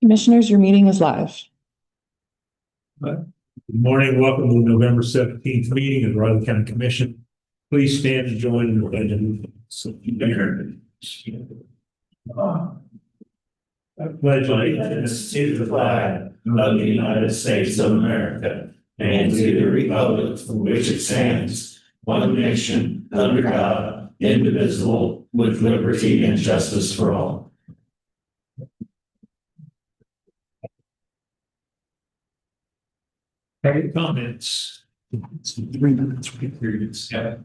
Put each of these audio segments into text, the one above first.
Commissioners, your meeting is live. Good morning. Welcome to the November 17th meeting of the Riley County Commission. Please stand and join in the pledge of allegiance. I pledge allegiance to the flag of the United States of America and to the republic for which it stands, one nation, under God, indivisible, with liberty and justice for all. Any comments? 3 minutes. Yeah.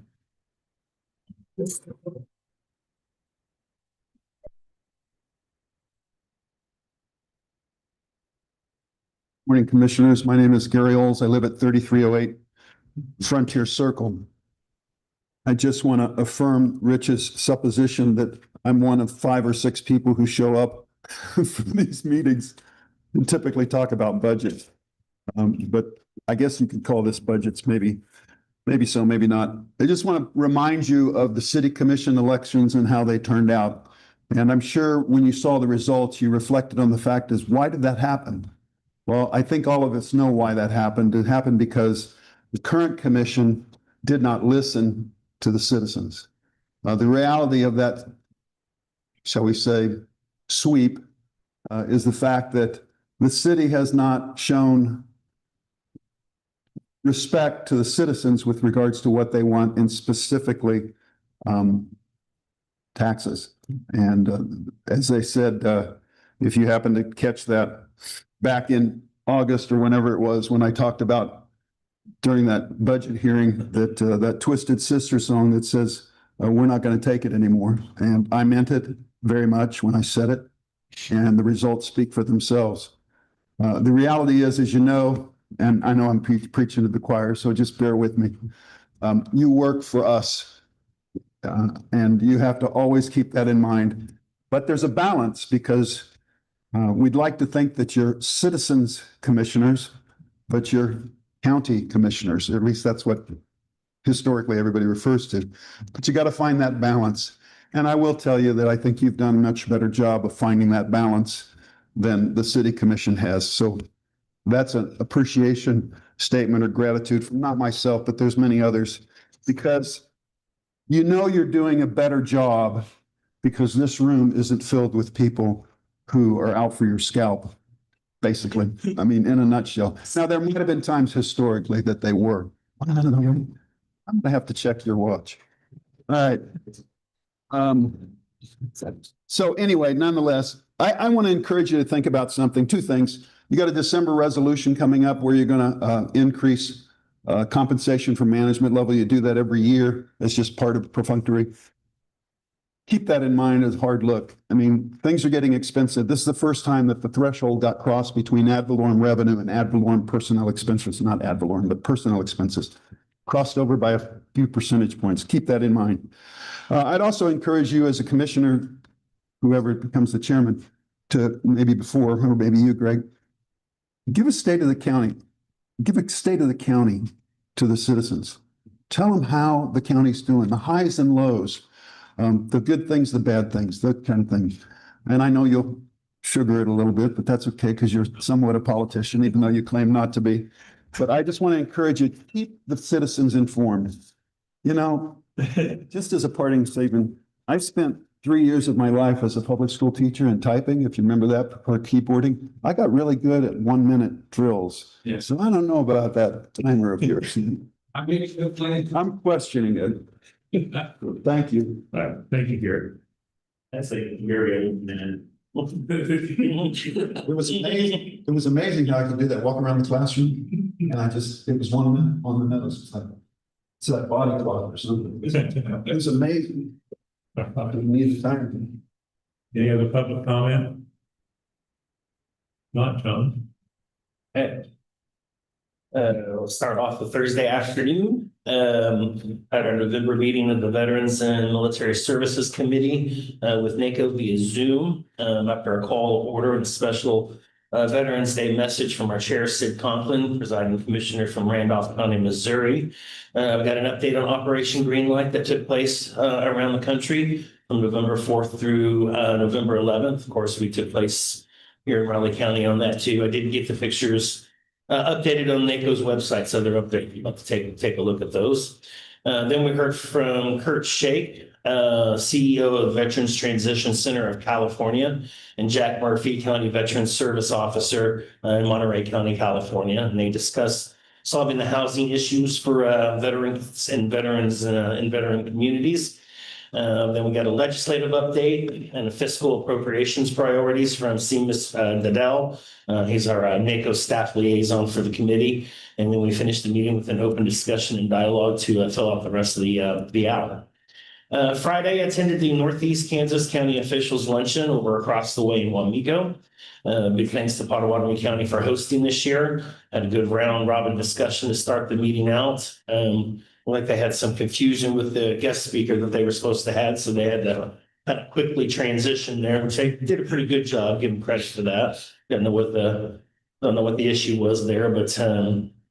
Morning, Commissioners. My name is Gary Oles. I live at 3308 Frontier Circle. I just want to affirm Rich's supposition that I'm one of 5 or 6 people who show up for these meetings and typically talk about budget. But I guess you could call this budgets, maybe so, maybe not. I just want to remind you of the city commission elections and how they turned out. And I'm sure when you saw the results, you reflected on the fact is, why did that happen? Well, I think all of us know why that happened. It happened because the current commission did not listen to the citizens. The reality of that, shall we say, sweep is the fact that the city has not shown respect to the citizens with regards to what they want, and specifically taxes. And as I said, if you happen to catch that back in August or whenever it was, when I talked about during that budget hearing that that Twisted Sister song that says, we're not going to take it anymore. And I meant it very much when I said it, and the results speak for themselves. The reality is, as you know, and I know I'm preaching to the choir, so just bear with me. You work for us, and you have to always keep that in mind. But there's a balance, because we'd like to think that you're citizens commissioners, but you're county commissioners. At least that's what historically everybody refers to. But you got to find that balance. And I will tell you that I think you've done a much better job of finding that balance than the city commission has. So that's an appreciation statement or gratitude from not myself, but there's many others, because you know you're doing a better job because this room isn't filled with people who are out for your scalp, basically. I mean, in a nutshell. Now, there might have been times historically that they were. I'm gonna have to check your watch. All right. So anyway, nonetheless, I want to encourage you to think about something, 2 things. You got a December resolution coming up where you're going to increase compensation for management level. You do that every year. It's just part of perfunctory. Keep that in mind as a hard look. I mean, things are getting expensive. This is the first time that the threshold got crossed between ad valorem revenue and ad valorem personnel expenses, not ad valorem, but personnel expenses, crossed over by a few percentage points. Keep that in mind. I'd also encourage you as a commissioner, whoever becomes the chairman, to maybe before, or maybe you, Greg, give a state of the county. Give a state of the county to the citizens. Tell them how the county's doing, the highs and lows, the good things, the bad things, that kind of thing. And I know you'll sugar it a little bit, but that's okay, because you're somewhat a politician, even though you claim not to be. But I just want to encourage you to keep the citizens informed. You know, just as a parting statement, I've spent 3 years of my life as a public school teacher and typing, if you remember that, for keyboarding. I got really good at 1-minute drills. Yeah. So I don't know about that timer of yours. I'm questioning it. Thank you. All right. Thank you, Gary. That's a very old man. It was amazing. It was amazing how I could do that, walk around the classroom, and it was 1 minute on the nose. It's like body clock or something. It was amazing. Need time. Any other public comment? Not John. Okay. We'll start off with Thursday afternoon. At our November meeting of the Veterans and Military Services Committee with NACO via Zoom. After a call order and a special Veterans Day message from our chair, Sid Conklin, presiding commissioner from Randolph County, Missouri. I've got an update on Operation Greenlight that took place around the country from November 4th through November 11th. Of course, we took place here in Raleigh County on that too. I did get the pictures updated on NACO's website, so they're up there. You'll have to take a look at those. Then we heard from Kurt Shake, CEO of Veterans Transition Center of California, and Jack Murphy, County Veterans Service Officer in Monterey County, California. And they discussed solving the housing issues for veterans and in veteran communities. Then we got a legislative update and a fiscal appropriations priorities from Seamus Nadell. He's our NACO staff liaison for the committee. And then we finished the meeting with an open discussion and dialogue to fill out the rest of the hour. Friday, I attended the Northeast Kansas County Officials Luncheon over across the way in Wamego. Big thanks to Potawatomi County for hosting this year. Had a good round robin discussion to start the meeting out. Like they had some confusion with the guest speaker that they were supposed to have, so they had to kind of quickly transition there, which they did a pretty good job. Give them credit for that. Don't know what the issue was there, but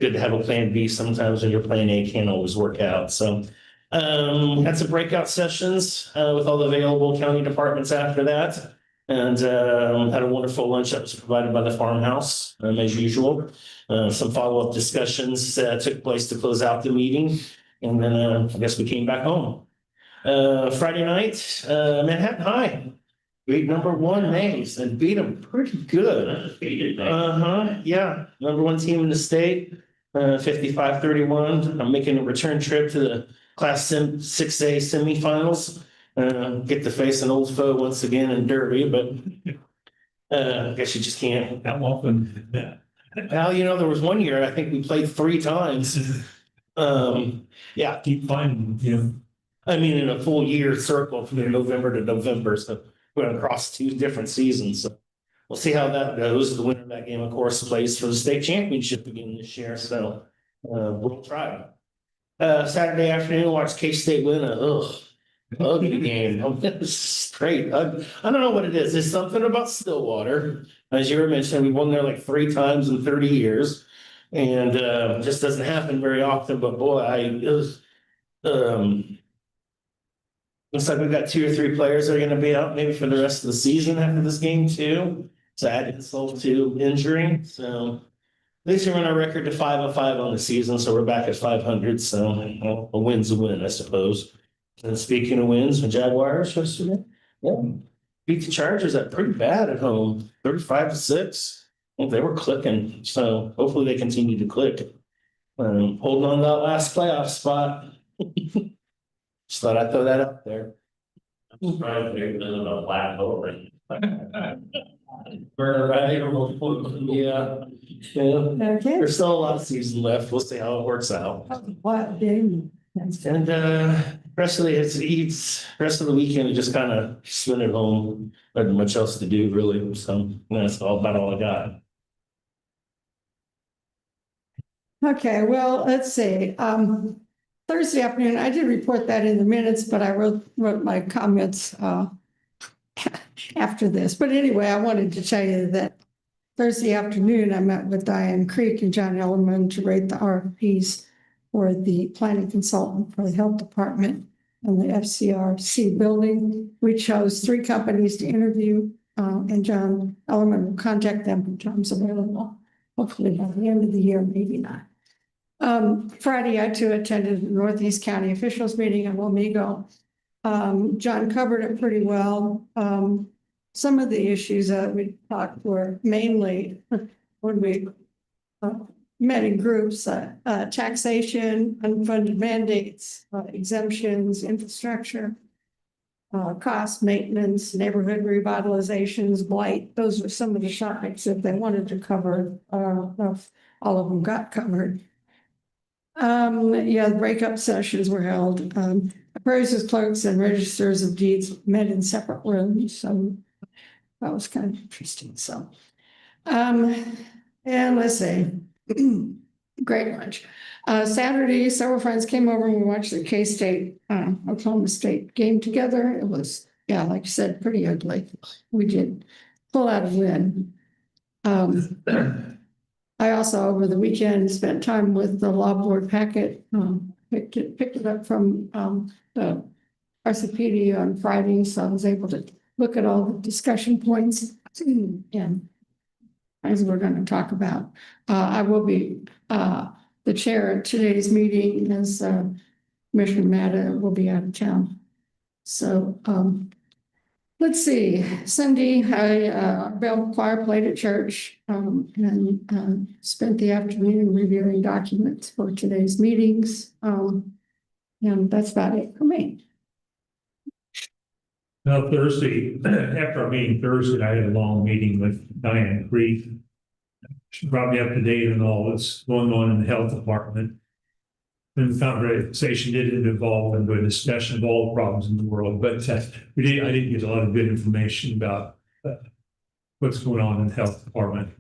good to have a plan B sometimes when your plan A can't always work out. So had some breakout sessions with all the available county departments after that, and had a wonderful lunch that was provided by the farmhouse as usual. Some follow-up discussions took place to close out the meeting, and then I guess we came back home. Friday night, Manhattan High beat #1 Mays and beat them pretty good. Yeah, #1 team in the state, 55-31. I'm making a return trip to the Class 6A semifinals. Get to face an old foe once again in Derby, but I guess you just can't. How often? Well, there was one year I think we played 3 times. Yeah, Keep finding, I mean in a full year circle from November to November, so we're across 2 different seasons. So we'll see how that goes. The winner of that game, of course, plays for the state championship again this year. So we'll try. Saturday afternoon, watch K-State win a ugly game. It's great. I don't know what it is. There's something about Stillwater. As you were mentioning, we won there like 3 times in 30 years. And just doesn't happen very often. But boy, looks like we've got 2 or 3 players that are going to be out maybe for the rest of the season after this game too. So add insult to injury. So at least we run our record to 5-5 on the season, so we're back at 500. So a win's a win, I suppose. And speaking of wins, the Jaguars yesterday, beat the Chargers up pretty bad at home, 35-6. Well, they were clicking, so hopefully they continue to click. Holding on to that last playoff spot. Just thought I'd throw that up there. I'm surprised they're in a black hole. Burner, right? Yeah. Okay. There's still a lot of season left. We'll see how it works out. What game? And rest of the weekend, just kind of spend at home. Not much else to do really. So that's about all I got. Okay, well, let's see. Thursday afternoon, I did report that in the minutes, but I wrote my comments after this. But anyway, I wanted to tell you that Thursday afternoon, I met with Diane Creek and John Ellerman to rate the RFPs for the planning consultant for the health department and the FCRC building. We chose 3 companies to interview, and John Ellerman will contact them when time's available, hopefully by the end of the year, maybe not. Friday, I too attended the Northeast County officials meeting in Wamego. John covered it pretty well. Some of the issues that we talked were mainly when we met in groups, taxation, unfunded mandates, exemptions, infrastructure, cost maintenance, neighborhood revitalizations, blight. Those are some of the topics that they wanted to cover. All of them got covered. The breakup sessions were held. Appraisers, clerks, and registers of deeds met in separate rooms. So that was kind of interesting. So, and let's see. Great lunch. Saturday, several friends came over and we watched the K-State, Oklahoma State game together. It was, like you said, pretty ugly. We did pull out a win. I also, over the weekend, spent time with the law board packet, picked it up from the RCPD on Friday, so I was able to look at all the discussion points and as we're going to talk about. I will be the chair at today's meeting as Commissioner Matta will be out of town. So let's see, Sunday, Bell Choir played at church and spent the afternoon reviewing documents for today's meetings. And that's about it for me. Now, Thursday, after our meeting Thursday, I had a long meeting with Diane Creek. She brought me up to date on all that's going on in the health department. And the conversation didn't evolve into a discussion of all the problems in the world, but I didn't get a lot of good information about what's going on in the health department.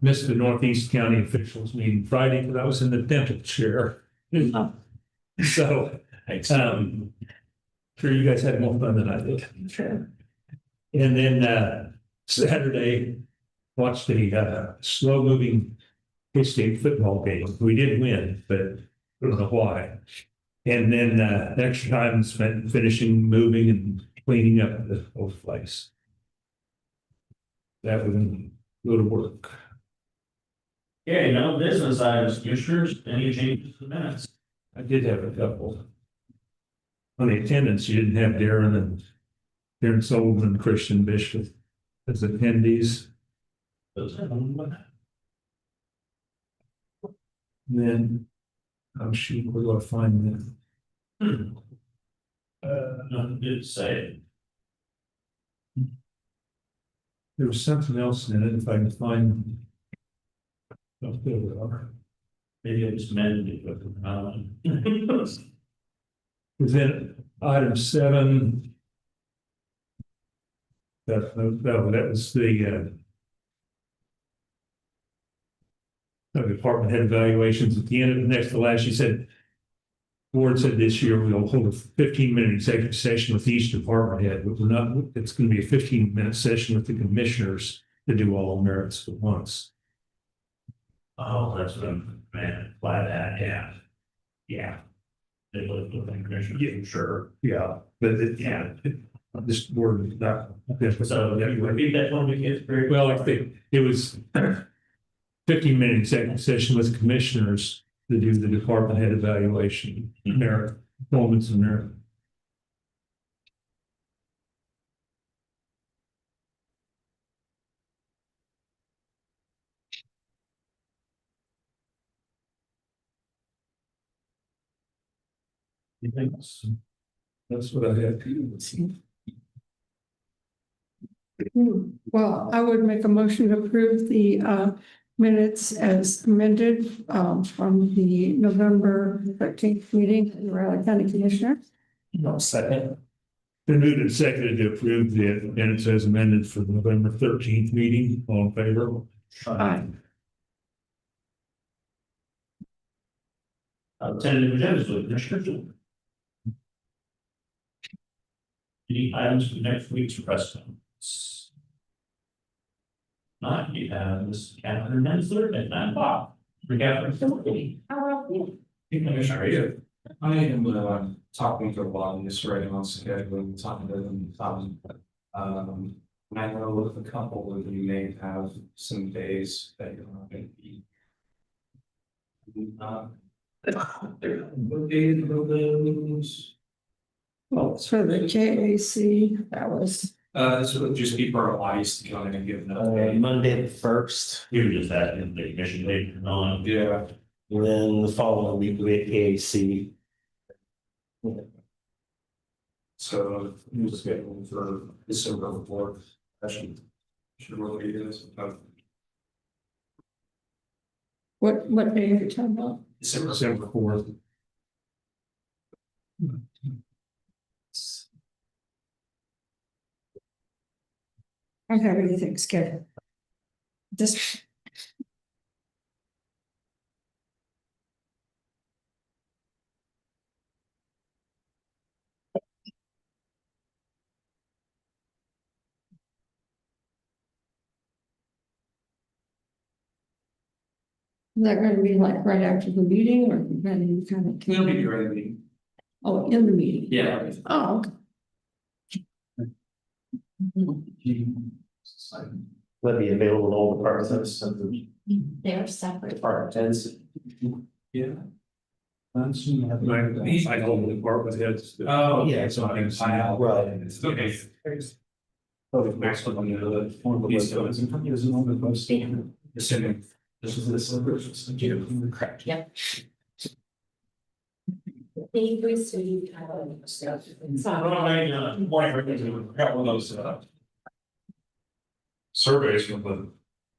Missed the Northeast County officials meeting Friday because I was in the dental chair. So, sure you guys had more fun than I did. Sure. And then Saturday, watched a slow-moving K-State football game. We did win, but I don't know why. And then extra time spent finishing, moving, and cleaning up the whole place. That would go to work. Okay, no business items, commissioners, any changes to the minutes? I did have a couple. On the attendance, you didn't have Darren Sullivan and Christian Bishop as attendees. And then, oh shoot, where do I find them? Nothing good to say. There was something else in it, if I can find. Oh, there we are. Maybe I just amended it, but Within item 7. That was the department head evaluations. At the end of the next to last, she said, board said this year we'll hold a 15-minute executive session with each department head, but we're not, it's going to be a 15-minute session with the commissioners to do all merits at once. oh, that's what I'm, man, flat that, yeah. Yeah. They looked at the commissioner, Yeah. sure. Yeah, but this board is not. So if you repeat that one, it's very. Well, I think it was 15-minute executive session with commissioners to do the department head evaluation, merit, performance and merit. That's what I had. Well, I would make a motion to approve the minutes as amended from the November 13th meeting of the Riley County Commissioner. No, second. Been moved and seconded to approve the minutes as amended for the November 13th meeting. All in favor? Aye. Tentative agendas with Commissioner. Any items for next week's press conference? Not, you have this calendar next Thursday at 9 o'clock. Recap. Commissioner, are you? I am talking to a lot of this right on scheduling, talking to them. I know with a couple of you may have some days that you're not going to be. What days are those? Well, it's for the JAC, that was, This would just be for a ice to go in and give an update. Monday the 1st, You were just asking the commission later on. Yeah. and then the following week we had AAC. So you just get one for December 4th. Actually, should really do this. what day are you talking about? December 4th. I don't have anything scheduled. Just. Is that going to be like right after the meeting or then kind of? It'll be ready. Oh, in the meeting? Yeah. Oh, okay. Will be available to all departments. They're separate. Department heads. Yeah. I hold the department heads. Oh, yeah, so I. Right. It's okay. Next one, you know, the. These guys. Assuming this is the. Correct. Yep. They receive kind of stuff. Couple of those, surveys from the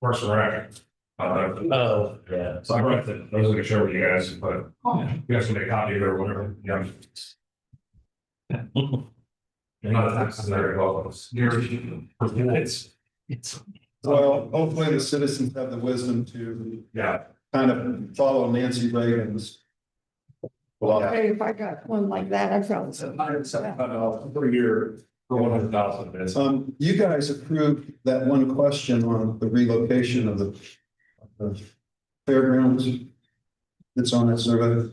Parks and Rec. Oh, yeah. So I brought that, I was gonna share with you guys, but you guys can make a copy of it or whatever, yeah. Not necessary, well, it's, Well, hopefully the citizens have the wisdom to yeah. kind of follow Nancy Reagan's. Well, Hey, if I got one like that, I felt. $175 per year for 100,000 minutes. you guys approved that one question on the relocation of the fairgrounds. It's on that survey.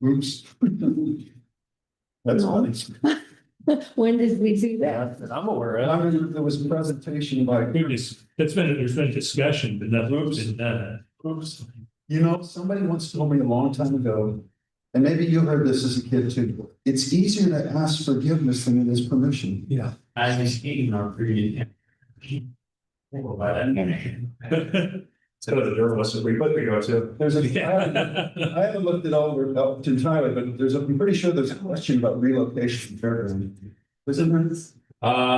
Oops. That's No. funny. When did we do that? That I'm aware I of. mean, there was a presentation by, There's been discussion, but nothing's been done. oops, you know, somebody once told me a long time ago, and maybe you heard this as a kid too, it's easier to ask forgiveness than it is permission. Yeah. I was eating our previous. So the journalists, we put the go to. There's I haven't looked it over entirely, but I'm pretty sure there's a question about relocation fairground. Was it there?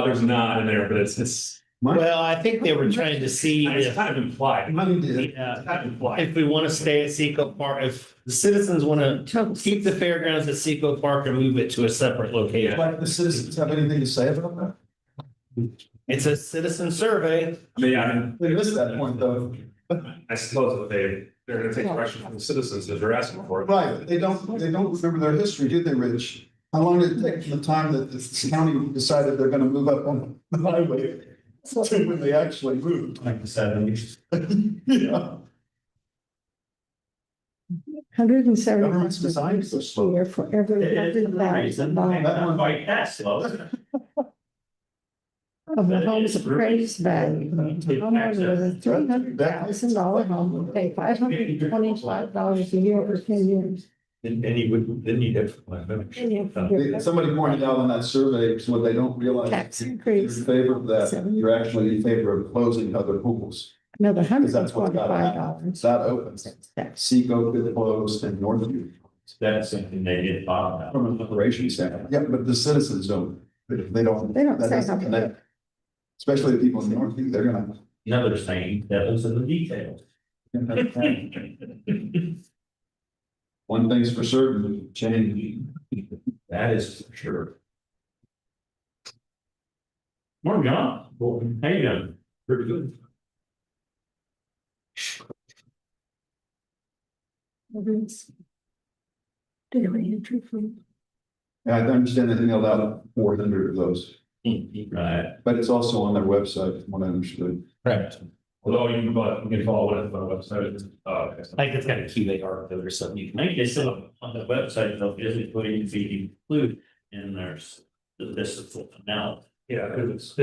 There's not in there, but it's. Well, I think they were trying to see It's if, kind of implied. Money did. yeah, It's kind of implied. if we want to stay at Seco Park, if the citizens want to keep the fairgrounds at Seco Park and move it to a separate location. Like the citizens have anything to say about that? It's a citizen survey. Yeah, I mean, They missed that point though. I suppose that they're gonna take direction from the citizens that they're asking for. Right, they don't remember their history, do they, Rich? How long did it take from the time that the county decided they're gonna move up on the highway? To when they actually moved. Like the 70s. Yeah. $170 Government's designed so slow. year for every $100,000 That one- Quite that slow. of the home's appraised value. The homeowner with a $300,000 home will pay $525 a year for 10 years. And you would, then you'd have. And you have to give Somebody pointed out on that survey, what they don't realize. tax You're in increase, favor of that, you're actually in favor of closing other pools. another Because that's what's gotta happen. $125. That opens. Seco could close and Northview That's something they did talk about. from an operations standpoint. Yeah, but the citizens don't, they don't. They don't that say doesn't how. connect. Especially the people in Northview, they're gonna. Another thing, devil's in the details. One thing's for certain, change. That is for sure. Morning, John. How you doing? Pretty good. Did we entry from? I understand they mailed out 400 of those, Right. but it's also on their website, from what I understood. Correct. Although you can follow it on the website. I think it's got a QR code or something. You I can think they said on the website, they'll just put in the include, and there's this is now. Yeah, it's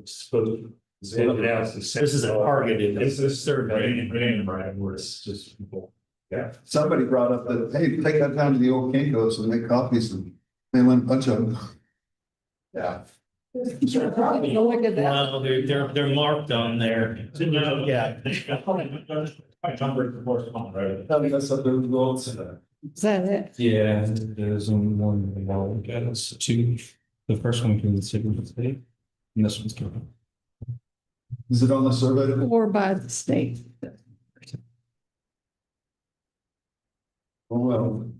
supposed. This is a targeted. This is survey. Where it's just people. Yeah. Somebody brought up that, hey, take that down to the old Kinko's and make copies and they went a bunch of them. Yeah. Look at that. No, they're marked on there. Yeah. Number of course, right? That's up there with the old. Is that it? Yeah, there's only one, it's two. The first one can consider the state, and this one's coming. Is it on the survey? Or by the state? Oh, well.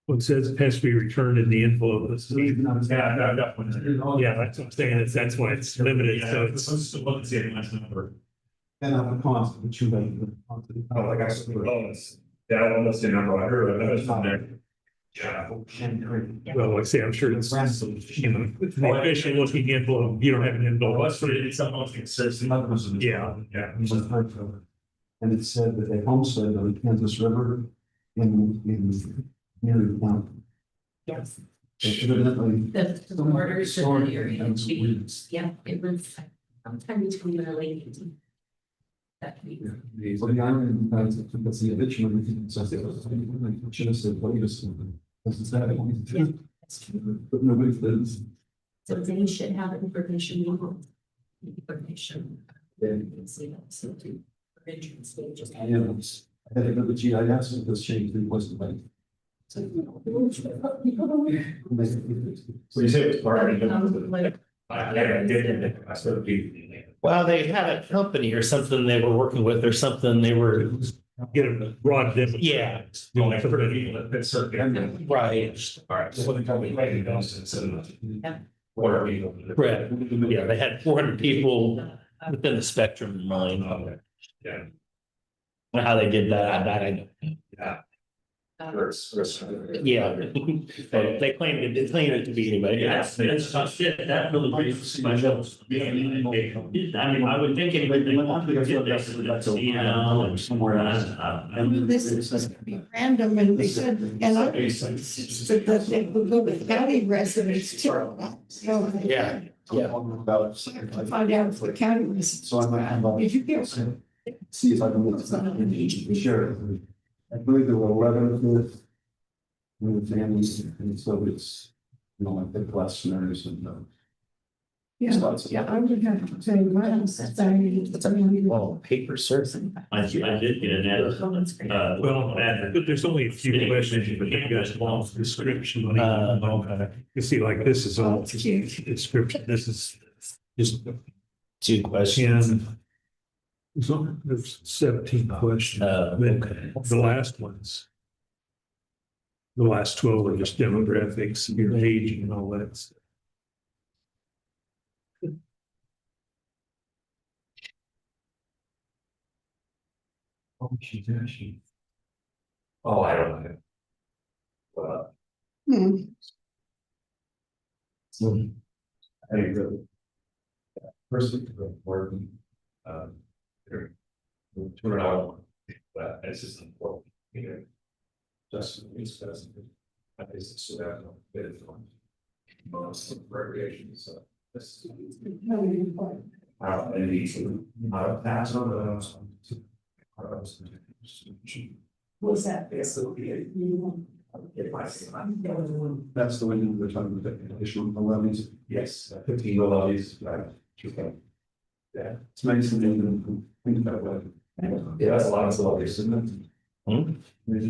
Well, it says it has to be returned in the envelope. Yeah, I've got one. Yeah, that's what I'm saying. That's why it's limited. So it's. Let's see a nice number. And I'm constant, but you don't. Oh, like I said, yeah, I don't know the number, I heard it, it's on there. Yeah. Well, like I say, I'm sure it's, you know, the official looking envelope, you don't have an envelope. Let's put it in something else consistent. Yeah. Yeah. And it said that they homesteaded on the Kansas River in Neary County. Yes. The borders of the area. Yeah, it was sometime between the late. That week. What the island, that's the Richmond, so I should have said, what is it? This is that. That's true. But nobody lives. So they should have information. Information. Yeah. You can see that, so to. Entrance stages. I am. I had another GIS with this change, it wasn't like. So you say it was already. I sort of do. Well, they had a company or something they were working with or something, they were, Get a broad definition. yeah, Well, like, for the people that serve. right. All right, so they tell me, like, you know, Yeah. what are we? Correct. Yeah, they had 400 people within the spectrum in mind. Okay. Yeah. How they did that, I don't. Yeah. Yeah. They claimed it to be anyway. Yeah, that's tough shit, that really brings my nose. I mean, I would think anybody would get this, that's, you know, and somewhere else. This is supposed to be random, and they said, and I said that they would go to county residents too. So, Yeah. Yeah. to find out if the county residents. So I might have. Did you get? See if I can look something, share. I believe there were 11 kids. And the families, and so it's, you know, like the questionnaires and. Yeah, I would have to say, my house is dying. Well, paper surfing. I did get an ad. Well, but there's only a few questions, but you guys want description. You see, like this is all That's cute. description, this is just 2 questions. 10. There's 17 questions. Okay. The last ones. The last 12 are just demographics, your age and all that stuff. Oh, she's actually. Oh, I don't know. Hmm. So. I really. First, working. Turn out, but it's just important, you know. Just, it's best. I think it's so that, bit of fun. Most recreation, so. This. And these, pass on the. Was that? That's the one you were talking about, the additional levies. Yes, 15 levies, right? Yeah, it's nice and then think that way. Yeah, that's a lot of levies, isn't it? Hmm? It's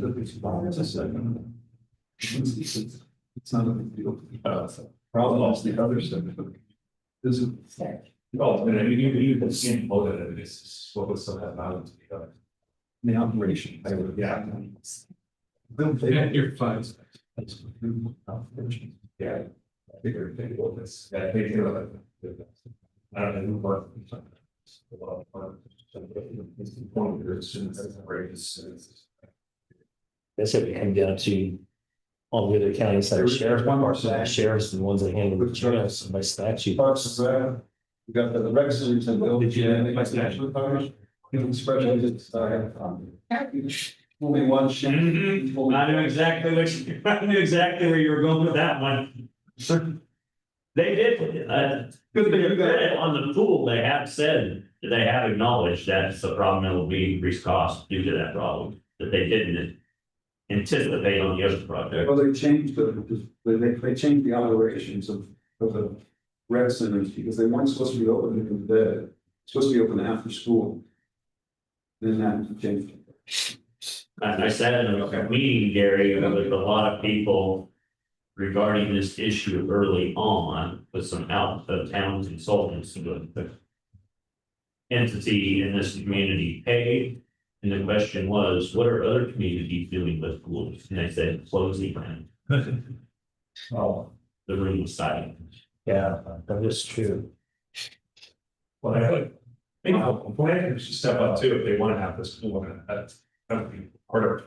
not a big deal. Problem It's the other stuff. This is. Oh, and you can see both of it, it's what was so that value to the other. The operation. Yeah. You're fine. Yeah. I think they're thinking about this. Yeah, they feel like. I don't know, but. That's it, we come down to all the other counties that are sheriff department, sheriffs and the ones that handle the sheriffs by statute. We got the rec centers and Did you have my statute powers. Especially it's, only one sheet. I knew exactly where you were going with that one. They did, to their credit on the pool, they have said, they have acknowledged that's the problem, it will be increased cost due to that problem, that they didn't anticipate on the other project. Well, they changed they changed the operations of the rec centers because they weren't supposed to be open in the day. Supposed to be open after school. Then that changed. I said in a meeting, Gary, with a lot of people regarding this issue early on with some out of town consultants, the entity in this community paid. And the question was, what are other communities doing with pools? And they said, closing them. Oh, the room was silent. Yeah, that is true. Well, I think, planners should step up too if they want to have this pool, that would be part of it.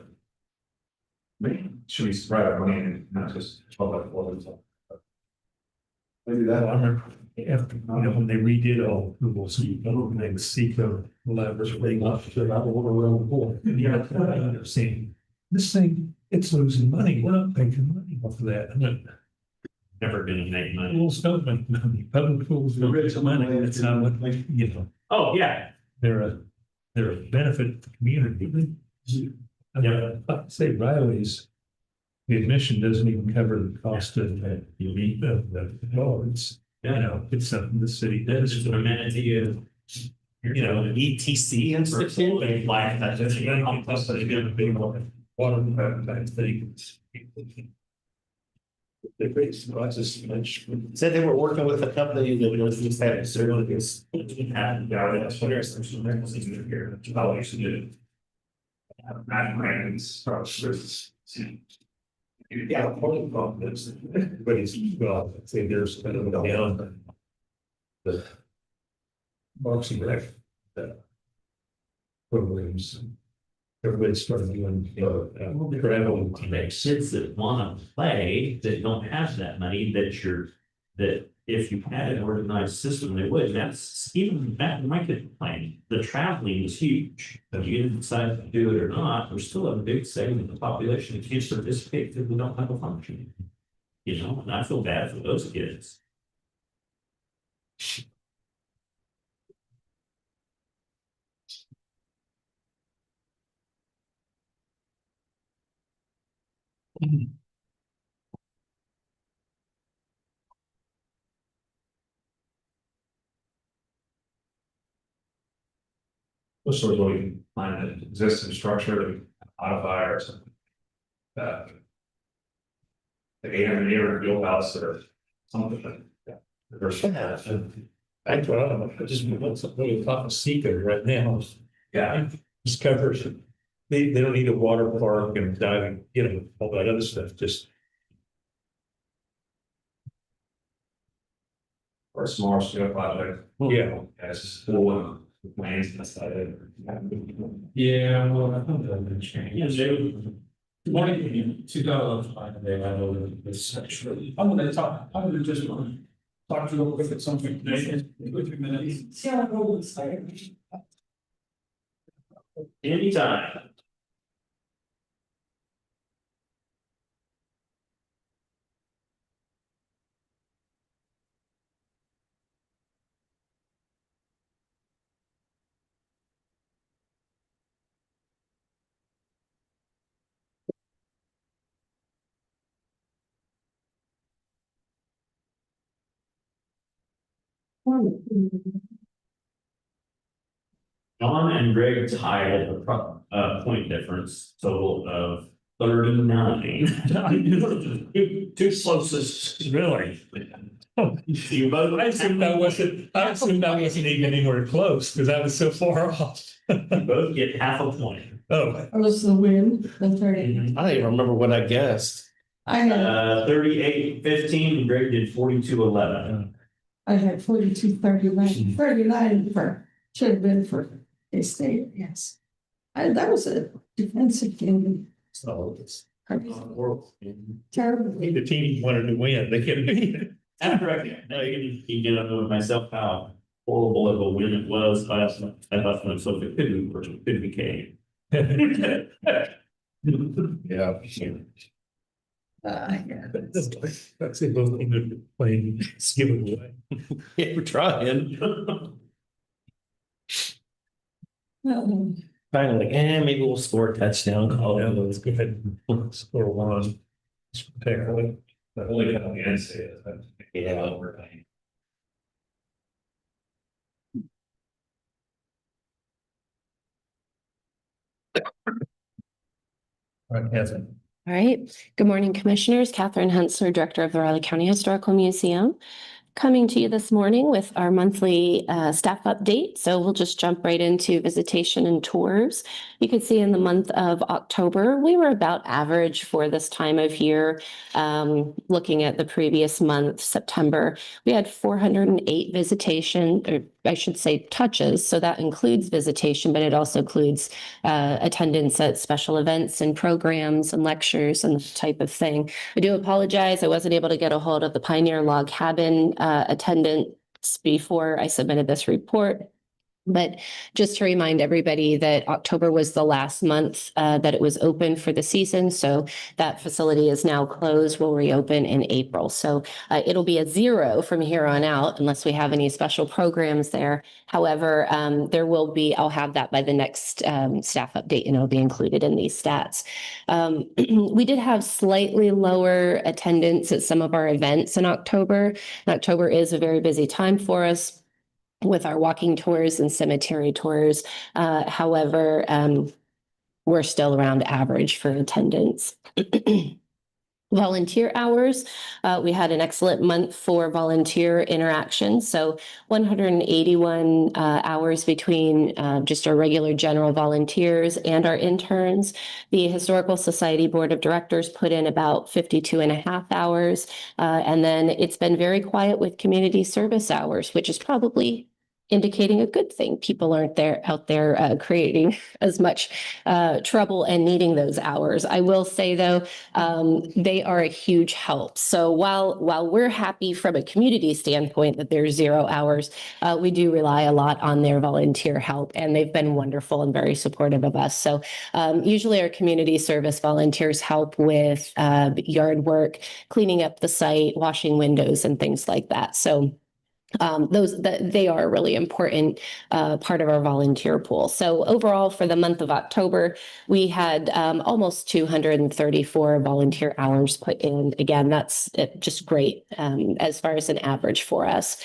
Maybe should we spread our money and not just 12 by 4. Maybe I that. remember after, when they redid all approvals, they seek a leverage thing up to about around the board. Yeah, I'm saying, this thing, it's losing money, we're not making money off of that. And then never gonna make money. Schools don't make money, public schools don't make money, that's not what, you know, Oh, yeah, they're a benefit to the community. Yeah. Like I say Riley's, the admission doesn't even cover the cost of the, well, it's, you know, it's something the city that's does. just an amenity of, You know, ETC and stuff. Like, that's just a good big one. Water things. The rates, I just mentioned. Said they were working with a company that was just having services. Yeah, that's what there's some requisites in here, that you always do. Not grants, Yeah, everybody's, well, I'd say there's kind of a down. The Marks and Rec. Programs. Everybody started doing, travel There's kids that wanna play that don't have that money that if you had an organized system, they would. That's even back when my kid was playing, the traveling is huge. If you didn't decide to do it or not, there's still a big segment of the population that can't participate because we don't have a function. You know, and I feel bad for those kids. What sort of we find an existing structure to modify or something? The 800 field house or something like that. I just want something really top of secret right now. Yeah, Just covers it. They don't need a water park and diving, you know, all that other stuff, just. or a small scale project. Yeah. As full plans and stuff. Yeah, well, I think that would Yeah, they- I'm gonna talk, I'm gonna just talk to them if it's something. 2 minutes. See how it goes, like, Anytime. John and Greg tied a point difference total of 39. Two closest. Really? You both. I assumed that wasn't even anywhere close, because I was so far off. You both get half a point. Oh, it was the wind, the 30. I don't even remember what I guessed. I had, 38-15, and Greg did 42-11. I had 42-39, 39 for, should have been for a state, yes. That was a defensive game. so it's Terrible. the team wanted to win, they couldn't beat it. After I get with myself how horrible of a win it was, I thought to myself, it could be Kane. Yeah. Yeah. That's it, both teams playing, it's given away. Yeah, we're trying. Finally, maybe we'll score a touchdown. Call Yeah, it. let's go ahead and score one. Spectacular. The only thing I can say is that. Yeah. Overtime. All right, Kevin. All right. Good morning, Commissioners. Catherine Hensler, Director of the Riley County Historical Museum. Coming to you this morning with our monthly staff update. So we'll just jump right into visitation and tours. You can see in the month of October, we were about average for this time of year. Looking at the previous month, September, we had 408 visitation, or I should say touches. So that includes visitation, but it also includes attendance at special events and programs and lectures and that type of thing. I do apologize. I wasn't able to get a hold of the Pioneer Log Cabin attendance before I submitted this report. But just to remind everybody that October was the last month that it was open for the season. So that facility is now closed, will reopen in April. So it'll be a 0 from here on out unless we have any special programs there. However, there will be, I'll have that by the next staff update and it'll be included in these stats. We did have slightly lower attendance at some of our events in October. October is a very busy time for us with our walking tours and cemetery tours. However, we're still around average for attendance. Volunteer hours, we had an excellent month for volunteer interaction. So 181 hours between just our regular general volunteers and our interns. The Historical Society Board of Directors put in about 52.5 hours. And then it's been very quiet with community service hours, which is probably indicating a good thing. People aren't out there creating as much trouble and needing those hours. I will say though, they are a huge help. So while we're happy from a community standpoint that there's 0 hours, we do rely a lot on their volunteer help, and they've been wonderful and very supportive of us. So usually our community service volunteers help with yard work, cleaning up the site, washing windows and things like that. So they are a really important part of our volunteer pool. So overall, for the month of October, we had almost 234 volunteer hours put in. Again, that's just great as far as an average for us.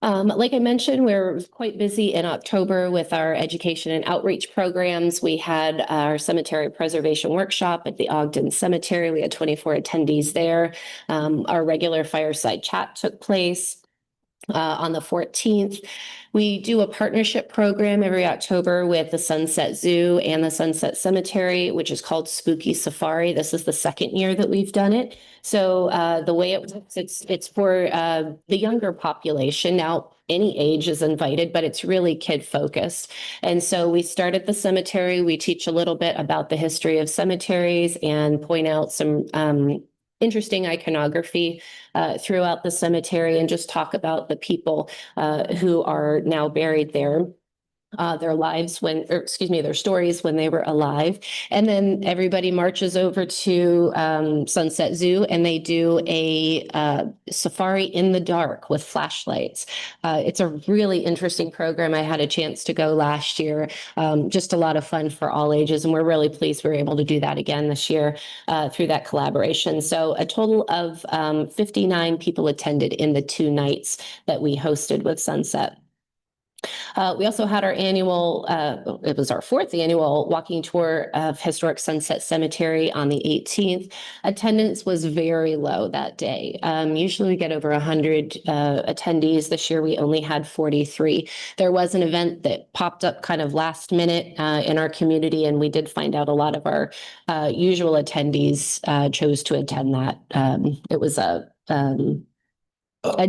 Like I mentioned, we're quite busy in October with our education and outreach programs. We had our cemetery preservation workshop at the Ogden Cemetery. We had 24 attendees there. Our regular fireside chat took place on the 14th. We do a partnership program every October with the Sunset Zoo and the Sunset Cemetery, which is called Spooky Safari. This is the second year that we've done it. So the way it works, it's for the younger population. Now, any age is invited, but it's really kid focused. And so we start at the cemetery. We teach a little bit about the history of cemeteries and point out some interesting iconography throughout the cemetery and just talk about the people who are now buried there. Their stories when they were alive. And then everybody marches over to Sunset Zoo and they do a safari in the dark with flashlights. It's a really interesting program. I had a chance to go last year. Just a lot of fun for all ages. And we're really pleased we were able to do that again this year through that collaboration. So a total of 59 people attended in the 2 nights that we hosted with Sunset. We also had our annual, it was our 4th annual walking tour of historic Sunset Cemetery on the 18th. Attendance was very low that day. Usually we get over 100 attendees. This year we only had 43. There was an event that popped up kind of last minute in our community, and we did find out a lot of our usual attendees chose to attend that. It was a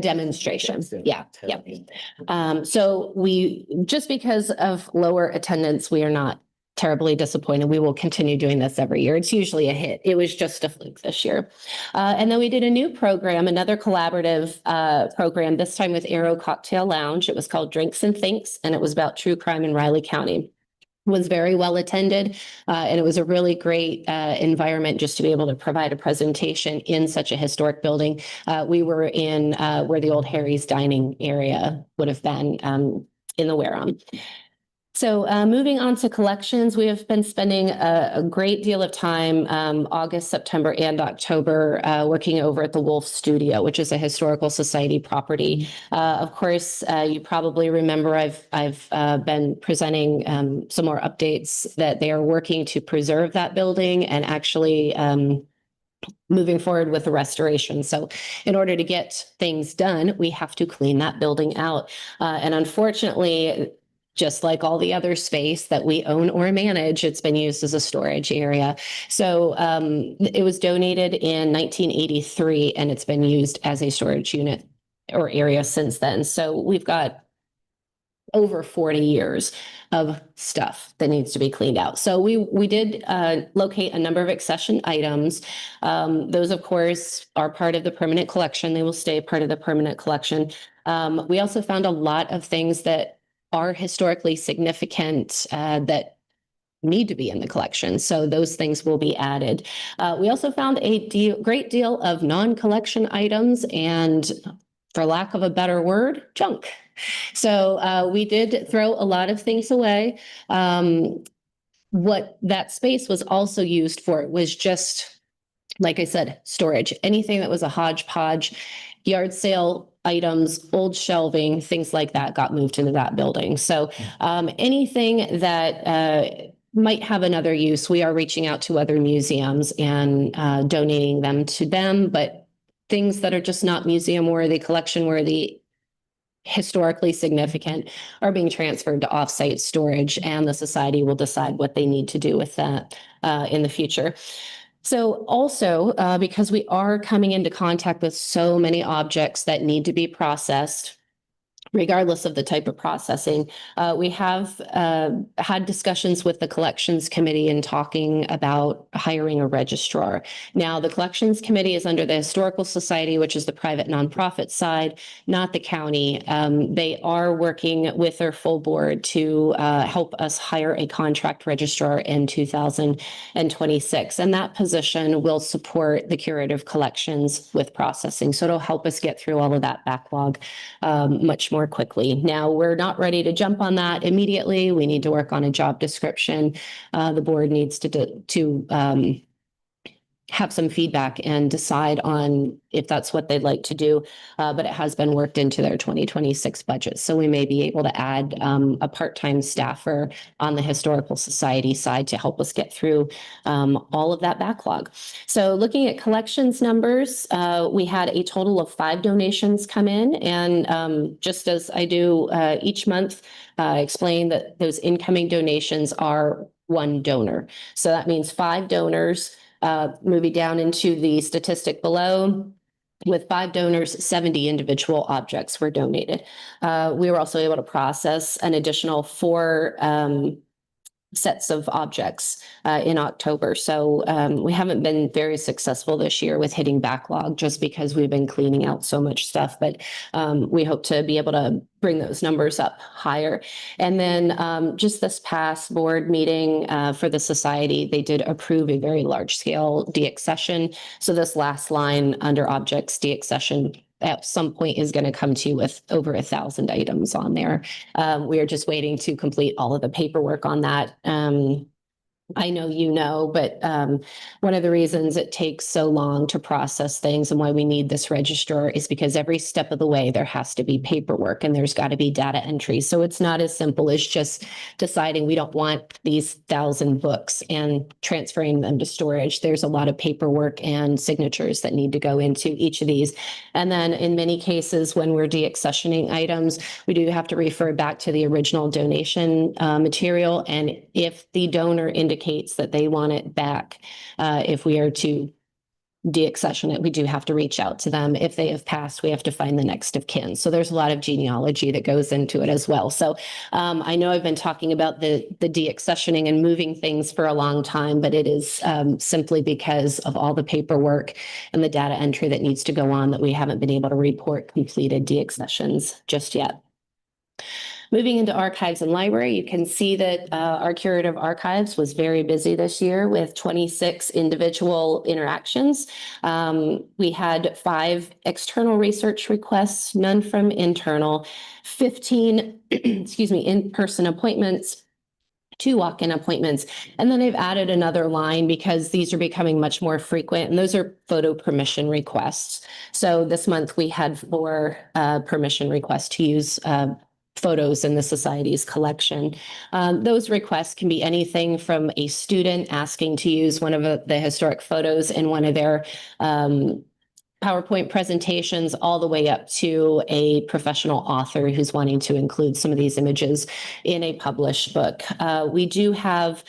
demonstration. Yeah. So just because of lower attendance, we are not terribly disappointed. We will continue doing this every year. It's usually a hit. It was just a fluke this year. And then we did a new program, another collaborative program, this time with Arrow Cocktail Lounge. It was called Drinks and Thinks, and it was about true crime in Riley County. Was very well attended, and it was a really great environment just to be able to provide a presentation in such a historic building. We were in where the old Harry's dining area would have been in the Wareham. So moving on to collections, we have been spending a great deal of time, August, September, and October, working over at the Wolf Studio, which is a historical society property. Of course, you probably remember I've been presenting some more updates that they are working to preserve that building and actually moving forward with the restoration. So in order to get things done, we have to clean that building out. And unfortunately, just like all the other space that we own or manage, it's been used as a storage area. So it was donated in 1983 and it's been used as a storage unit or area since then. So we've got over 40 years of stuff that needs to be cleaned out. So we did locate a number of accession items. Those, of course, are part of the permanent collection. They will stay part of the permanent collection. We also found a lot of things that are historically significant that need to be in the collection. So those things will be added. We also found a great deal of non-collection items and, for lack of a better word, junk. So we did throw a lot of things away. What that space was also used for was just, like I said, storage. Anything that was a hodgepodge, yard sale items, old shelving, things like that got moved into that building. So anything that might have another use, we are reaching out to other museums and donating them to them. But things that are just not museum worthy, collection worthy, historically significant are being transferred to offsite storage, and the society will decide what they need to do with that in the future. So also, because we are coming into contact with so many objects that need to be processed, regardless of the type of processing, we have had discussions with the collections committee and talking about hiring a registrar. Now, the collections committee is under the Historical Society, which is the private nonprofit side, not the county. They are working with their full board to help us hire a contract registrar in 2026. And that position will support the curative collections with processing. So it'll help us get through all of that backlog much more quickly. Now, we're not ready to jump on that immediately. We need to work on a job description. The board needs to have some feedback and decide on if that's what they'd like to do. But it has been worked into their 2026 budget. So we may be able to add a part-time staffer on the Historical Society side to help us get through all of that backlog. So looking at collections numbers, we had a total of 5 donations come in. And just as I do each month, explain that those incoming donations are 1 donor. So that means 5 donors. Moving down into the statistic below, with 5 donors, 70 individual objects were donated. We were also able to process an additional 4 sets of objects in October. So we haven't been very successful this year with hitting backlog just because we've been cleaning out so much stuff. But we hope to be able to bring those numbers up higher. And then just this past board meeting for the society, they did approve a very large scale deaccession. So this last line under objects deaccession at some point is going to come to with over 1,000 items on there. We are just waiting to complete all of the paperwork on that. I know you know, but one of the reasons it takes so long to process things and why we need this registrar is because every step of the way there has to be paperwork and there's got to be data entry. So it's not as simple as just deciding we don't want these 1,000 books and transferring them to storage. There's a lot of paperwork and signatures that need to go into each of these. And then in many cases, when we're deaccessioning items, we do have to refer back to the original donation material. And if the donor indicates that they want it back, if we are to deaccession it, we do have to reach out to them. If they have passed, we have to find the next of kin. So there's a lot of genealogy that goes into it as well. So I know I've been talking about the deaccessioning and moving things for a long time, but it is simply because of all the paperwork and the data entry that needs to go on that we haven't been able to report completed deaccessions just yet. Moving into archives and library, you can see that our curative archives was very busy this year with 26 individual interactions. We had 5 external research requests, none from internal, 15, in-person appointments, 2 walk-in appointments. And then they've added another line because these are becoming much more frequent, and those are photo permission requests. So this month we had 4 permission requests to use photos in the society's collection. Those requests can be anything from a student asking to use one of the historic photos in one of their PowerPoint presentations, all the way up to a professional author who's wanting to include some of these images in a published book. We do have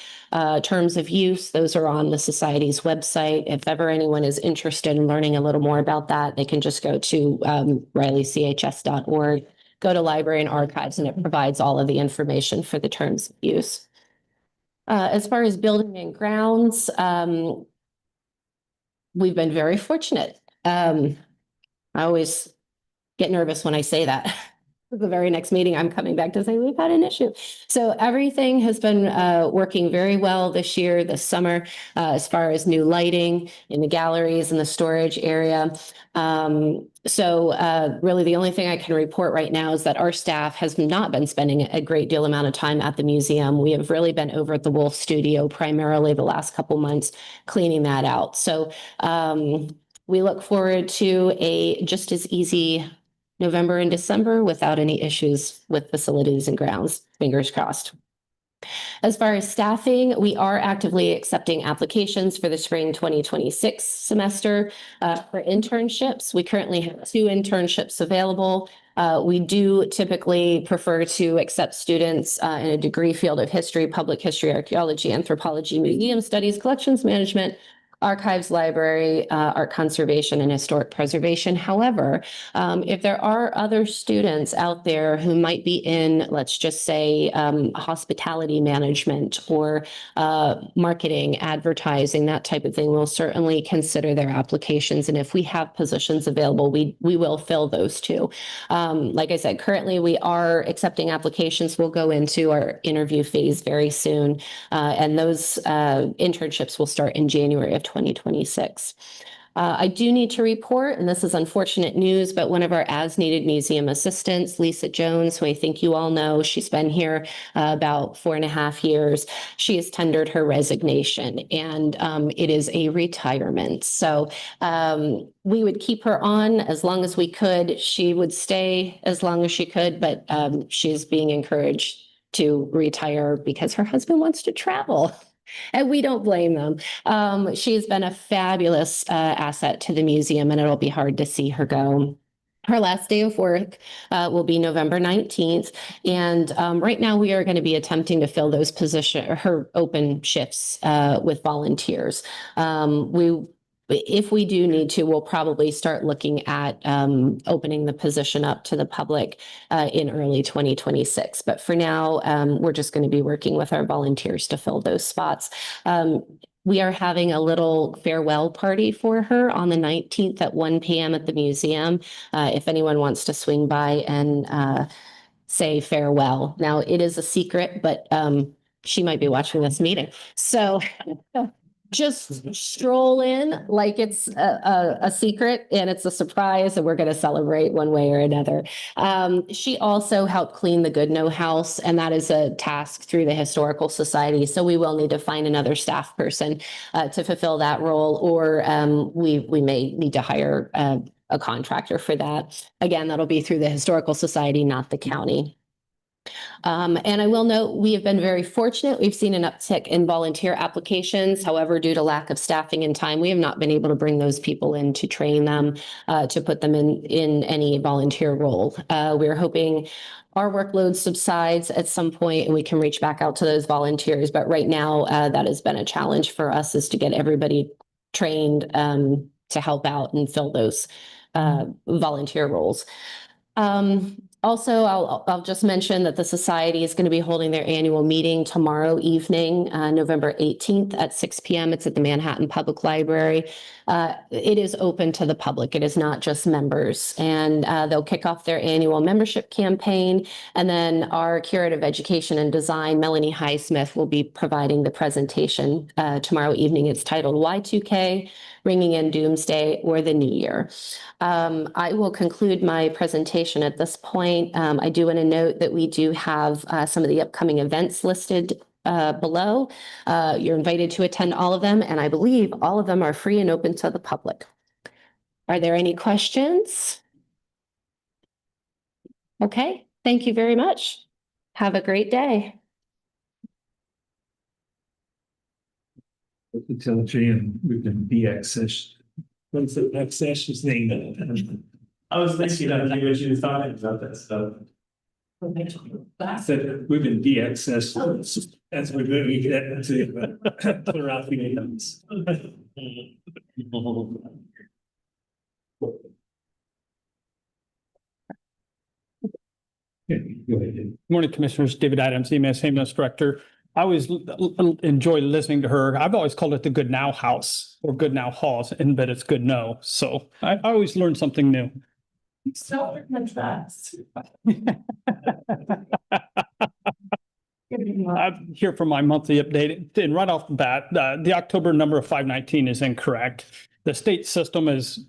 terms of use. Those are on the society's website. If ever anyone is interested in learning a little more about that, they can just go to rileychs.org. Go to library and archives, and it provides all of the information for the terms of use. As far as building and grounds, we've been very fortunate. I always get nervous when I say that. The very next meeting, I'm coming back to say we've had an issue. So everything has been working very well this year, this summer, as far as new lighting in the galleries and the storage area. Really the only thing I can report right now is that our staff has not been spending a great deal amount of time at the museum. We have really been over at the Wolf Studio primarily the last couple months cleaning that out. So we look forward to a just as easy November and December without any issues with facilities and grounds, fingers crossed. As far as staffing, we are actively accepting applications for the spring 2026 semester for internships. We currently have 2 internships available. We do typically prefer to accept students in a degree field of history, public history, archaeology, anthropology, museum studies, collections management, archives, library, art conservation, and historic preservation. However, if there are other students out there who might be in, let's just say, hospitality management or marketing, advertising, that type of thing, we'll certainly consider their applications. And if we have positions available, we will fill those too. Like I said, currently we are accepting applications. We'll go into our interview phase very soon. And those internships will start in January of 2026. I do need to report, and this is unfortunate news, but one of our as-needed museum assistants, Lisa Jones, who I think you all know, she's been here about 4.5 years. She has tendered her resignation, and it is a retirement. So we would keep her on as long as we could. She would stay as long as she could, but she's being encouraged to retire because her husband wants to travel. And we don't blame them. She's been a fabulous asset to the museum, and it'll be hard to see her go. Her last day of work will be November 19th. And right now we are going to be attempting to fill those her open shifts with volunteers. If we do need to, we'll probably start looking at opening the position up to the public in early 2026. But for now, we're just going to be working with our volunteers to fill those spots. We are having a little farewell party for her on the 19th at 1 p.m. at the museum. If anyone wants to swing by and say farewell. Now, it is a secret, but she might be watching this meeting. So just stroll in like it's a secret and it's a surprise, and we're going to celebrate one way or another. She also helped clean the Goodnow House, and that is a task through the Historical Society. So we will need to find another staff person to fulfill that role, or we may need to hire a contractor for that. Again, that'll be through the Historical Society, not the county. And I will note, we have been very fortunate. We've seen an uptick in volunteer applications. However, due to lack of staffing and time, we have not been able to bring those people in to train them, to put them in any volunteer role. We're hoping our workload subsides at some point and we can reach back out to those volunteers. But right now, that has been a challenge for us, is to get everybody trained to help out and fill those volunteer roles. Also, I'll just mention that the Society is going to be holding their annual meeting tomorrow evening, November 18th at 6 p.m. It's at the Manhattan Public Library. It is open to the public. It is not just members. And they'll kick off their annual membership campaign. And then our Curative Education and Design, Melanie Highsmith, will be providing the presentation tomorrow evening. It's titled Y2K, Ringing in Doomsday or the New Year. I will conclude my presentation at this point. I do want to note that we do have some of the upcoming events listed below. You're invited to attend all of them, and I believe all of them are free and open to the public. Are there any questions? Okay, thank you very much. Have a great day. Tell Jan we can de-access. What's the access thing? I was thinking of you as you were talking about that stuff. I said, we've been de-accessed as we're moving to clear out the items. Morning, Commissioners. David Adams, EMS Ambulance Director. I always enjoy listening to her. I've always called it the Good Now House or Good Now Halls, but it's Goodnow. So I always learn something new. So much fast. I'm here for my monthly update. And right off the bat, the October number of 519 is incorrect. The state system is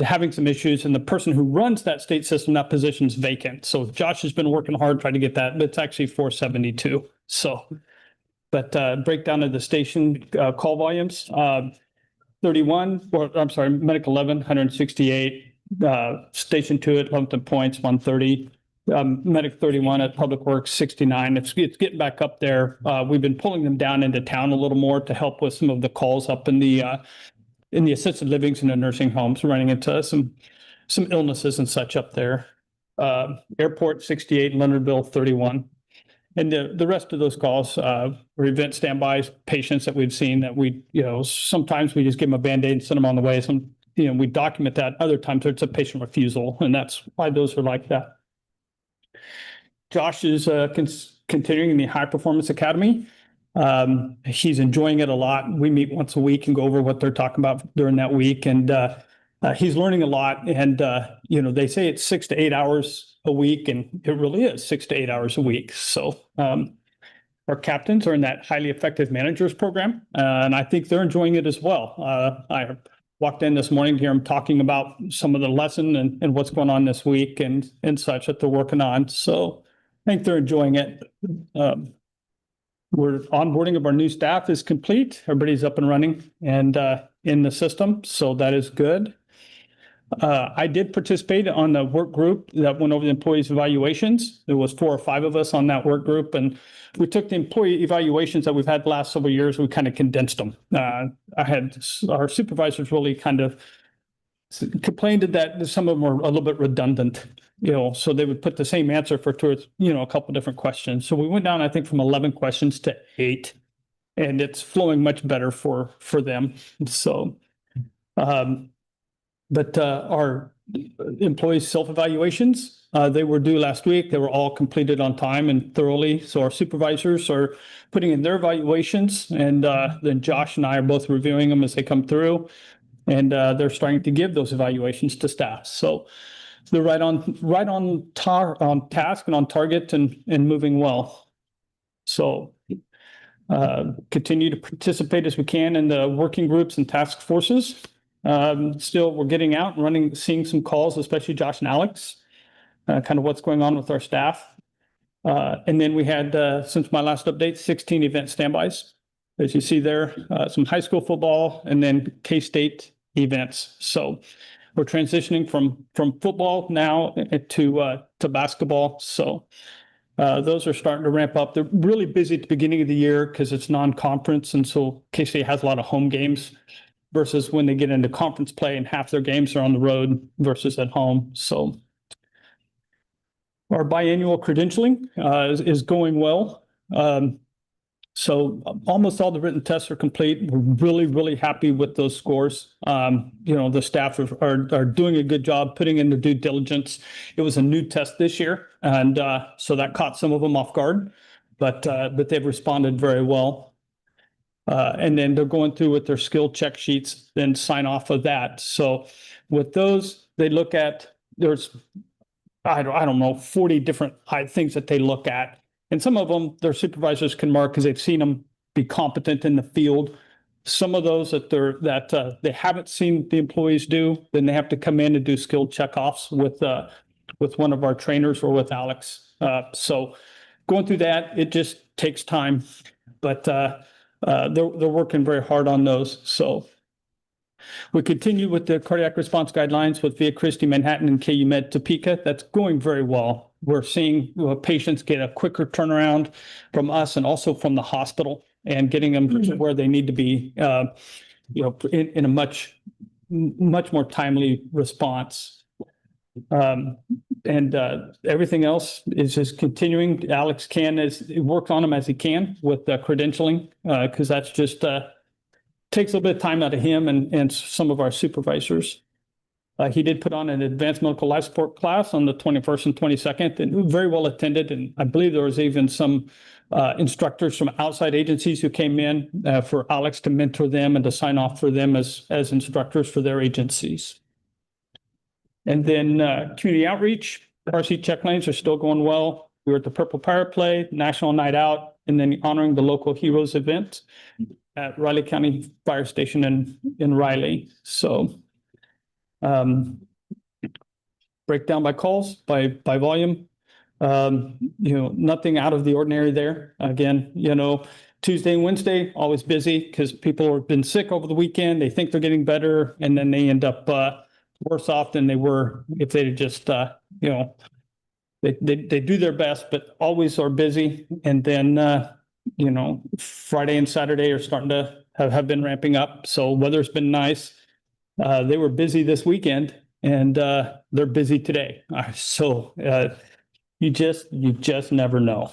having some issues, and the person who runs that state system, that position is vacant. So Josh has been working hard trying to get that, but it's actually 472. So, but breakdown of the station call volumes, 31, or I'm sorry, Medic 11, 168, Station 2 at Lumpton Points, 130. Medic 31 at Public Works, 69. It's getting back up there. We've been pulling them down into town a little more to help with some of the calls up in the assisted livings and the nursing homes, running into some illnesses and such up there. Airport 68, Leonardville 31. And the rest of those calls were event standbys, patients that we've seen that we, sometimes we just give them a Band-Aid and send them on the way. Some, we document that. Other times it's a patient refusal, and that's why those are like that. Josh is continuing in the High Performance Academy. He's enjoying it a lot. We meet once a week and go over what they're talking about during that week. And he's learning a lot. And, they say it's 6 to 8 hours a week, and it really is 6 to 8 hours a week. So our captains are in that highly effective managers program, and I think they're enjoying it as well. I walked in this morning to hear them talking about some of the lesson and what's going on this week and such that they're working on. So I think they're enjoying it. We're onboarding of our new staff is complete. Everybody's up and running and in the system. So that is good. I did participate on the work group that went over the employees' evaluations. There was 4 or 5 of us on that work group, and we took the employee evaluations that we've had the last several years. We kind of condensed them. Our supervisors really kind of complained that some of them were a little bit redundant, so they would put the same answer for a couple different questions. So we went down, I think, from 11 questions to 8, and it's flowing much better for them. So, but our employees' self-evaluations, they were due last week. They were all completed on time and thoroughly. So our supervisors are putting in their evaluations, and then Josh and I are both reviewing them as they come through. And they're starting to give those evaluations to staff. So they're right on task and on target and moving well. So continue to participate as we can in the working groups and task forces. Still, we're getting out and seeing some calls, especially Josh and Alex, kind of what's going on with our staff. And then we had, since my last update, 16 event standbys. As you see there, some high school football and then K-State events. So we're transitioning from football now to basketball. So those are starting to ramp up. They're really busy at the beginning of the year because it's non-conference, and so K-State has a lot of home games versus when they get into conference play and half their games are on the road versus at home. So our biannual credentialing is going well. So almost all the written tests are complete. We're really, really happy with those scores. The staff are doing a good job putting in the due diligence. It was a new test this year, and so that caught some of them off guard, but they've responded very well. And then they're going through with their skill check sheets, then sign off of that. So with those, they look at, there's, I don't know, 40 different things that they look at. And some of them, their supervisors can mark because they've seen them be competent in the field. Some of those that they haven't seen the employees do, then they have to come in and do skill checkoffs with one of our trainers or with Alex. So going through that, it just takes time, but they're working very hard on those. So we continue with the cardiac response guidelines with Via Christi Manhattan and KU Med Topeka. That's going very well. We're seeing patients get a quicker turnaround from us and also from the hospital and getting them to where they need to be, in a much more timely response. And everything else is just continuing. Alex work on them as he can with credentialing, because that's just takes a little bit of time out of him and some of our supervisors. He did put on an advanced medical life support class on the 21st and 22nd, and very well attended. And I believe there was even some instructors from outside agencies who came in for Alex to mentor them and to sign off for them as instructors for their agencies. And then community outreach, RC check lanes are still going well. We were at the Purple Pirate Play, National Night Out, and then honoring the local heroes event at Riley County Fire Station in Riley. So breakdown by calls, by volume. Nothing out of the ordinary there. Again, Tuesday and Wednesday, always busy because people have been sick over the weekend. They think they're getting better, and then they end up worse off than they were if they just, they do their best, but always are busy. And then, Friday and Saturday are starting to have been ramping up. So weather's been nice. They were busy this weekend, and they're busy today. So you just never know.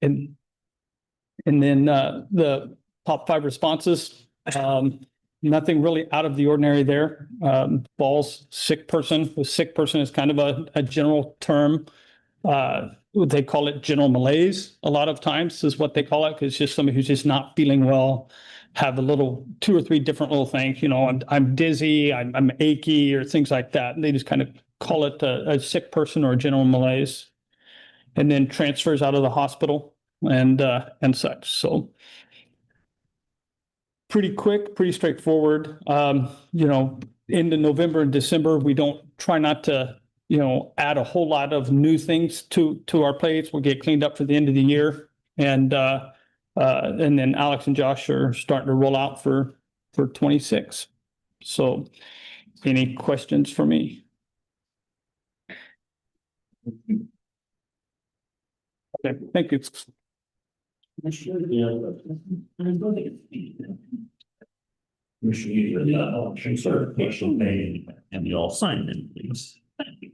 And then the top 5 responses, nothing really out of the ordinary there. Balls, sick person. The sick person is kind of a general term. They call it general malaise a lot of times is what they call it, because it's just somebody who's just not feeling well, have a little 2 or 3 different little things. I'm dizzy, I'm achy, or things like that. And they just kind of call it a sick person or a general malaise. And then transfers out of the hospital and such. So pretty quick, pretty straightforward. Into November and December, we don't try not to, add a whole lot of new things to our plates. We'll get cleaned up for the end of the year. And then Alex and Josh are starting to roll out for 26. So any questions for me? Okay, thank you. Certification made, and you all sign it, please. Thank you.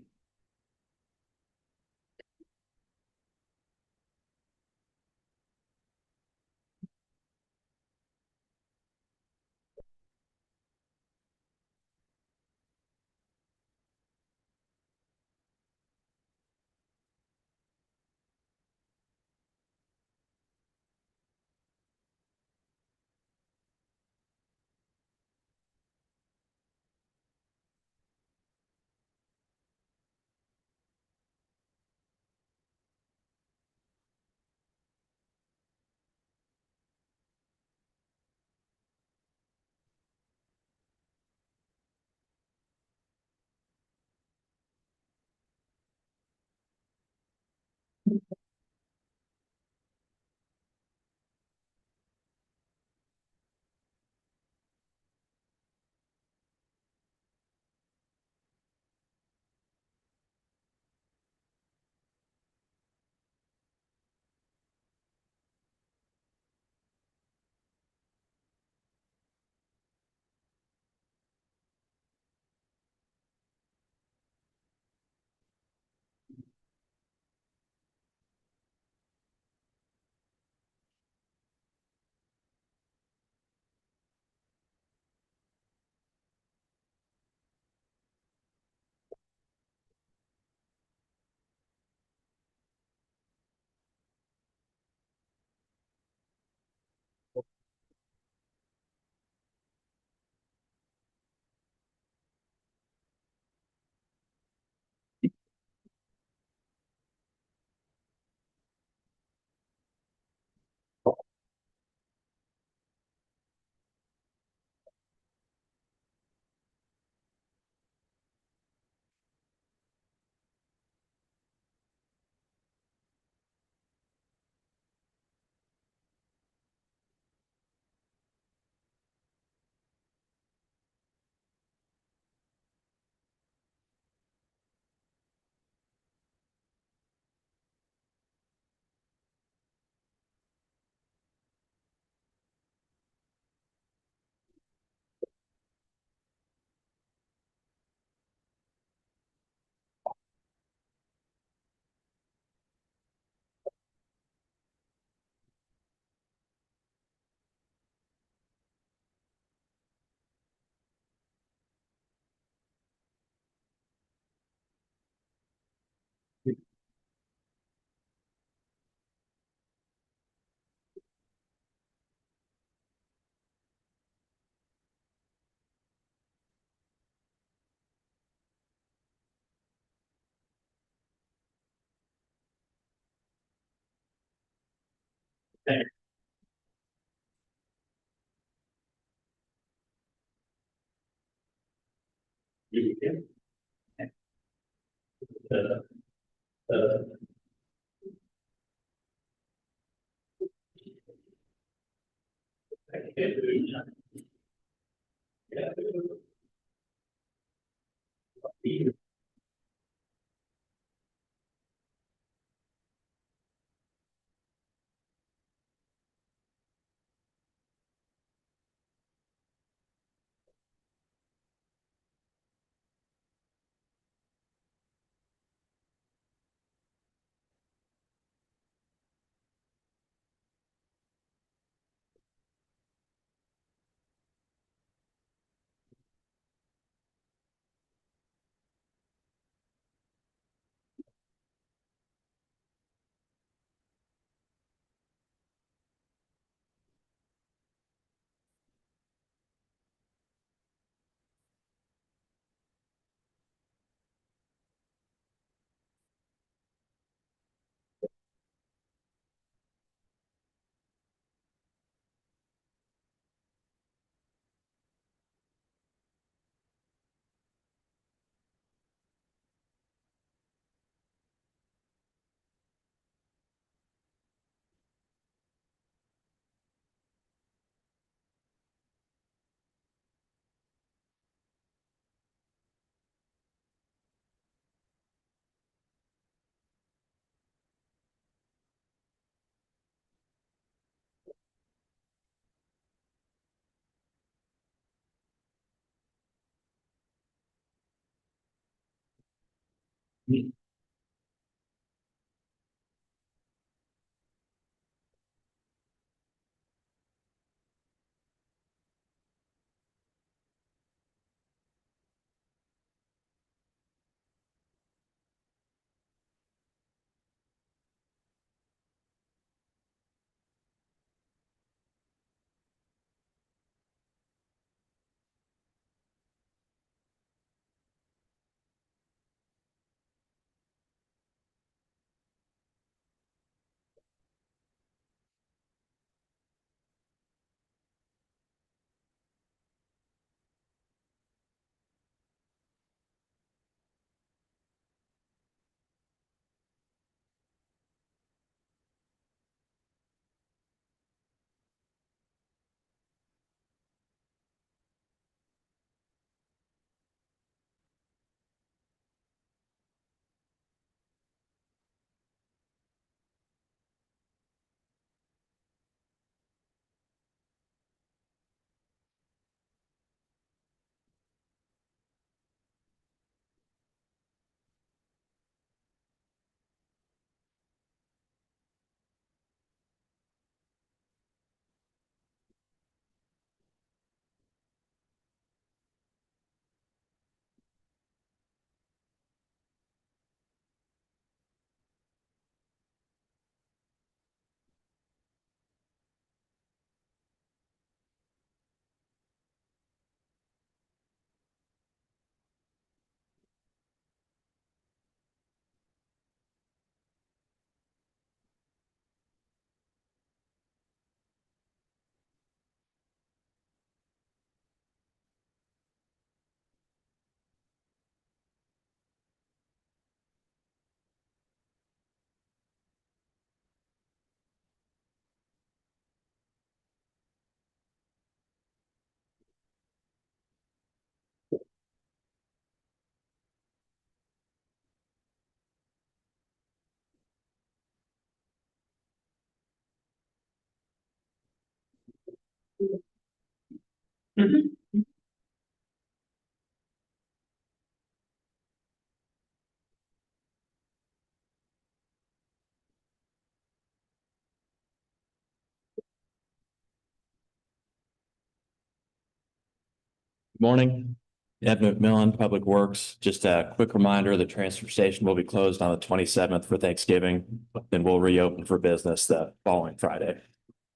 Morning, Ed McMillan, Public Works. Just a quick reminder, the transfer station will be closed on the 27th for Thanksgiving. Then we'll reopen for business the following Friday,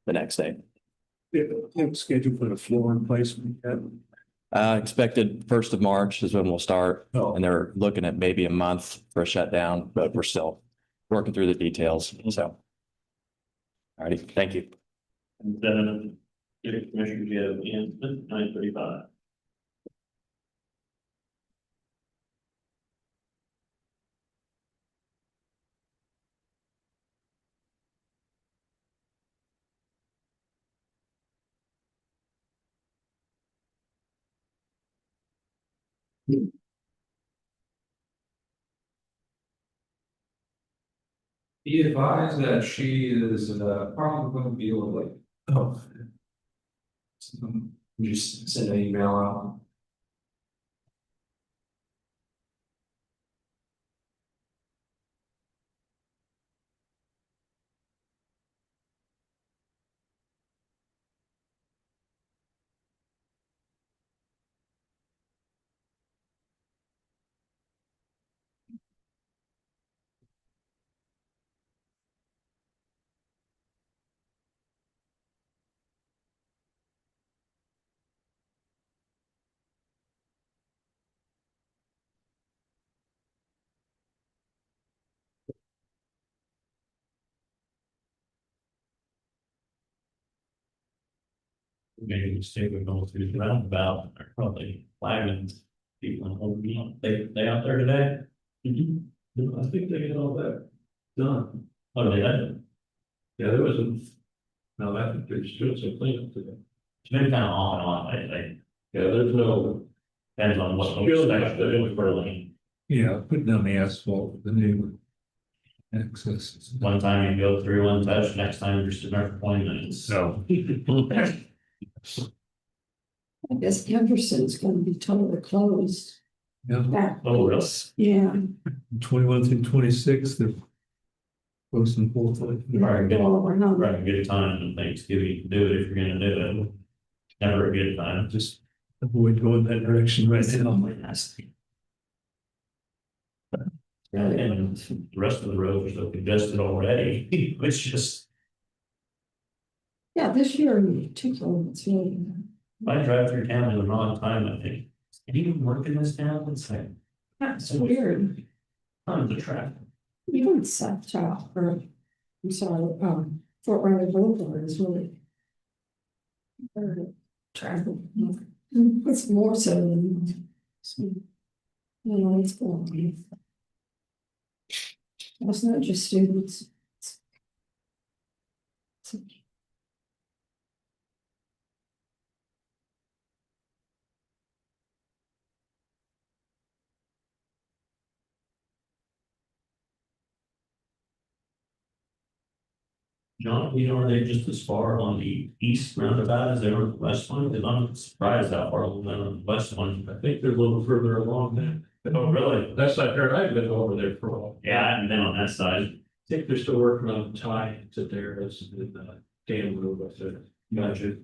the next day. Scheduled for the floor replacement yet? Expected 1st of March is when we'll start. Oh. And they're looking at maybe a month for a shutdown, but we're still working through the details. So All righty, thank you. And then, Commissioner, you have Ian Smith, 9:35. Be advised that she is probably going to be a little late. Oh. Just send an email out. Maybe stay with going through the roundabout, or probably flagging people, they out there today? I think they get all that done. Oh, they had. Yeah, there was a, no, I think there's still some cleanup today. It's been kind of off and on lately. Yeah, there's no. Depends on what. Yeah, putting down the asphalt, the new access. One time you go through one touch, next time you're sitting there for 20 minutes, so. I guess Henderson's gonna be totally closed. Yeah, Back. Oh, really? Yeah. 21 through 26, they're close and full. Right, good. All over, huh? Right, a good time and Thanksgiving, you can do it if you're gonna do it. Never a good time, just. Avoid going that direction right now. And the rest of the roads are so congested already, it's just, Yeah, this year in particular, it's really. I drive through town in the wrong time, I think. Can you even work in this town? It's like. That's weird. Tons of traffic. Even South Child, or, I'm sorry, Fort Riley Boulevard is really. Traffic. It's more so than. It's going. It's not just students. John, are they just as far on the east roundabout as they are on the west one? Because I'm surprised how far along they're on the west one. I think they're a little further along than. Oh, really? That's not fair. I've been over there for a while. Yeah, I haven't been on that side. I think they're still working on tie to there as the dam road up there. Gotcha.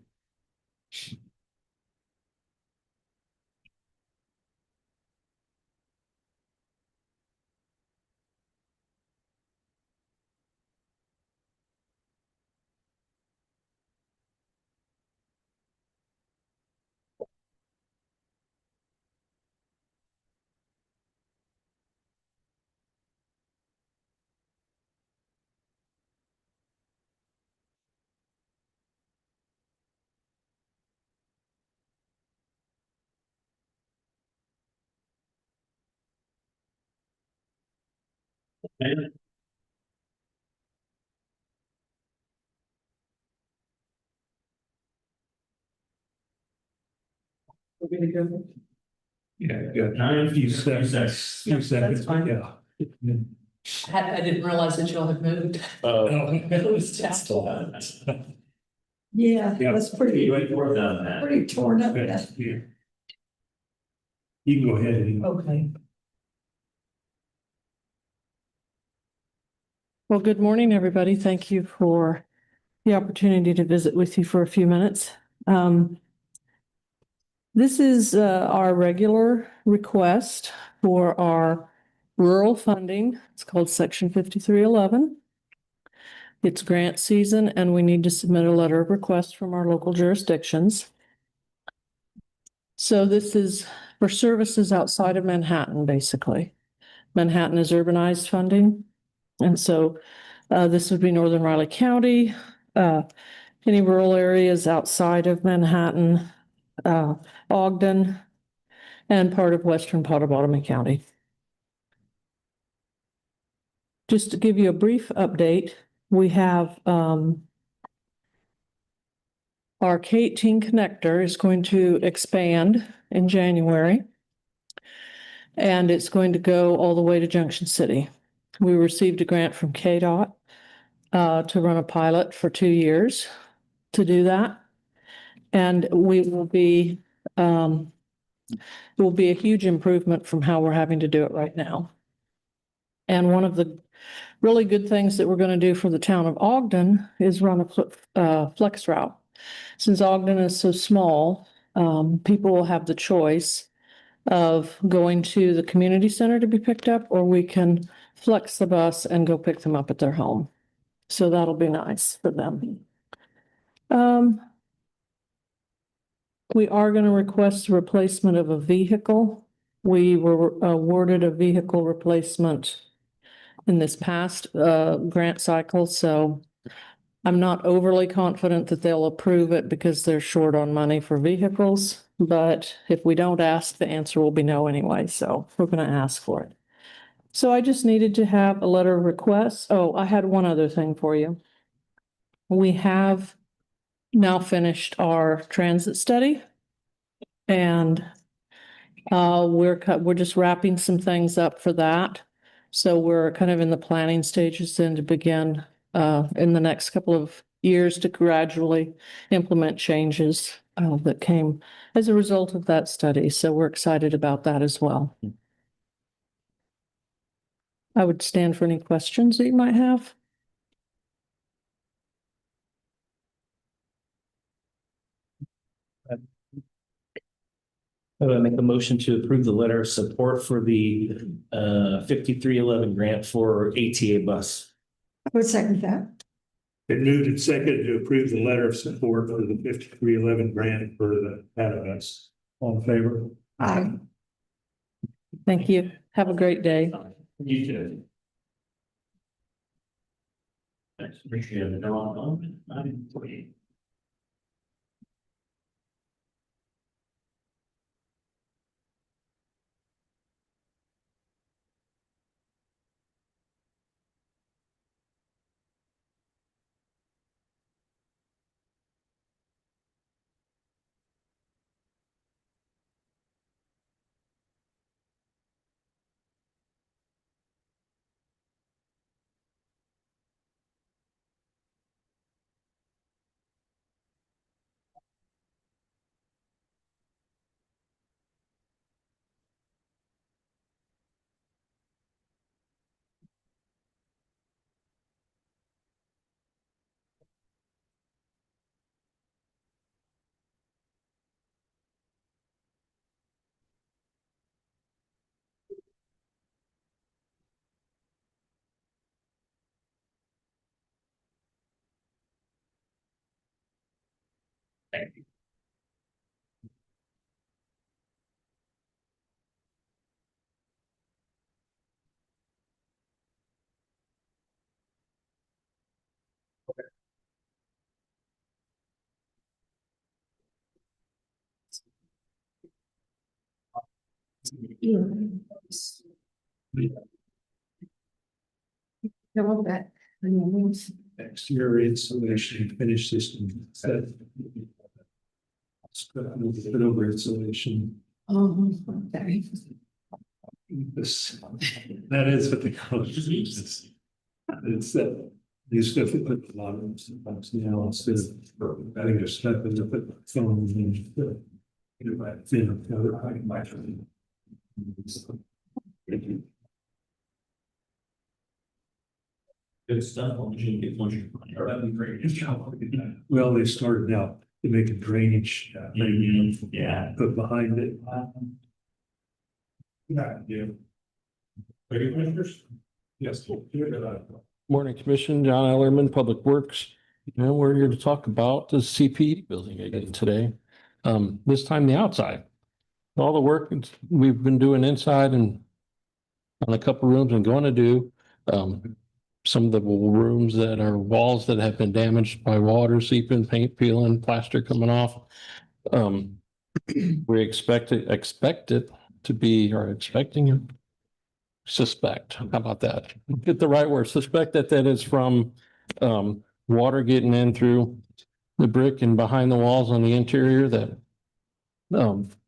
Yeah, good. A few seconds, That's fine. yeah. I didn't realize that y'all had moved. It was just. Yeah, Yeah. that's pretty, You ain't worked on that. pretty torn up. Yeah. You can go ahead and. Okay. Well, good morning, everybody. Thank you for the opportunity to visit with you for a few minutes. This is our regular request for our rural funding. It's called Section 5311. It's grant season and we need to submit a letter of request from our local jurisdictions. So this is for services outside of Manhattan, basically. Manhattan is urbanized funding. And so this would be Northern Riley County, any rural areas outside of Manhattan, Ogden, and part of western Pottawatomie County. Just to give you a brief update, we have our K-18 connector is going to expand in January. And it's going to go all the way to Junction City. We received a grant from KDOT to run a pilot for 2 years to do that. And we will be, it will be a huge improvement from how we're having to do it right now. And one of the really good things that we're going to do for the town of Ogden is run a flex route. Since Ogden is so small, people will have the choice of going to the community center to be picked up, or we can flex the bus and go pick them up at their home. So that'll be nice for them. We are going to request the replacement of a vehicle. We were awarded a vehicle replacement in this past grant cycle, so I'm not overly confident that they'll approve it because they're short on money for vehicles. But if we don't ask, the answer will be no anyway, so we're going to ask for it. So I just needed to have a letter of request. Oh, I had one other thing for you. We have now finished our transit study. And we're just wrapping some things up for that. So we're kind of in the planning stages then to begin in the next couple of years to gradually implement changes that came as a result of that study. So we're excited about that as well. I would stand for any questions that you might have. I would make a motion to approve the letter of support for the 5311 grant for ATA bus. I would second that. It moved and seconded to approve the letter of support for the 5311 grant for the Patterns. All in favor? Aye. Thank you. Have a great day. You too. Thanks, appreciate it. Thank you. Double that. Next year, insulation, finish system. Set. Put over insulation. Oh, okay. This, that is what they call it. It's that. These stuff that put a lot of them sometimes now instead of adding their stuff in, they put phone in. Good stuff. That'd be great. Well, they started out to make a drainage. Yeah. Put behind it. Yeah. Ready, commissioners? Yes. Morning, Commission, John Ellerman, Public Works. And we're here to talk about the CPE building again today. This time the outside. All the work we've been doing inside and on a couple rooms and going to do. some of the rooms that are walls that have been damaged by water seeping, paint peeling, plaster coming off. We expect it to be, or expecting, suspect, how about that? Get the right word, suspect that is from water getting in through the brick and behind the walls on the interior that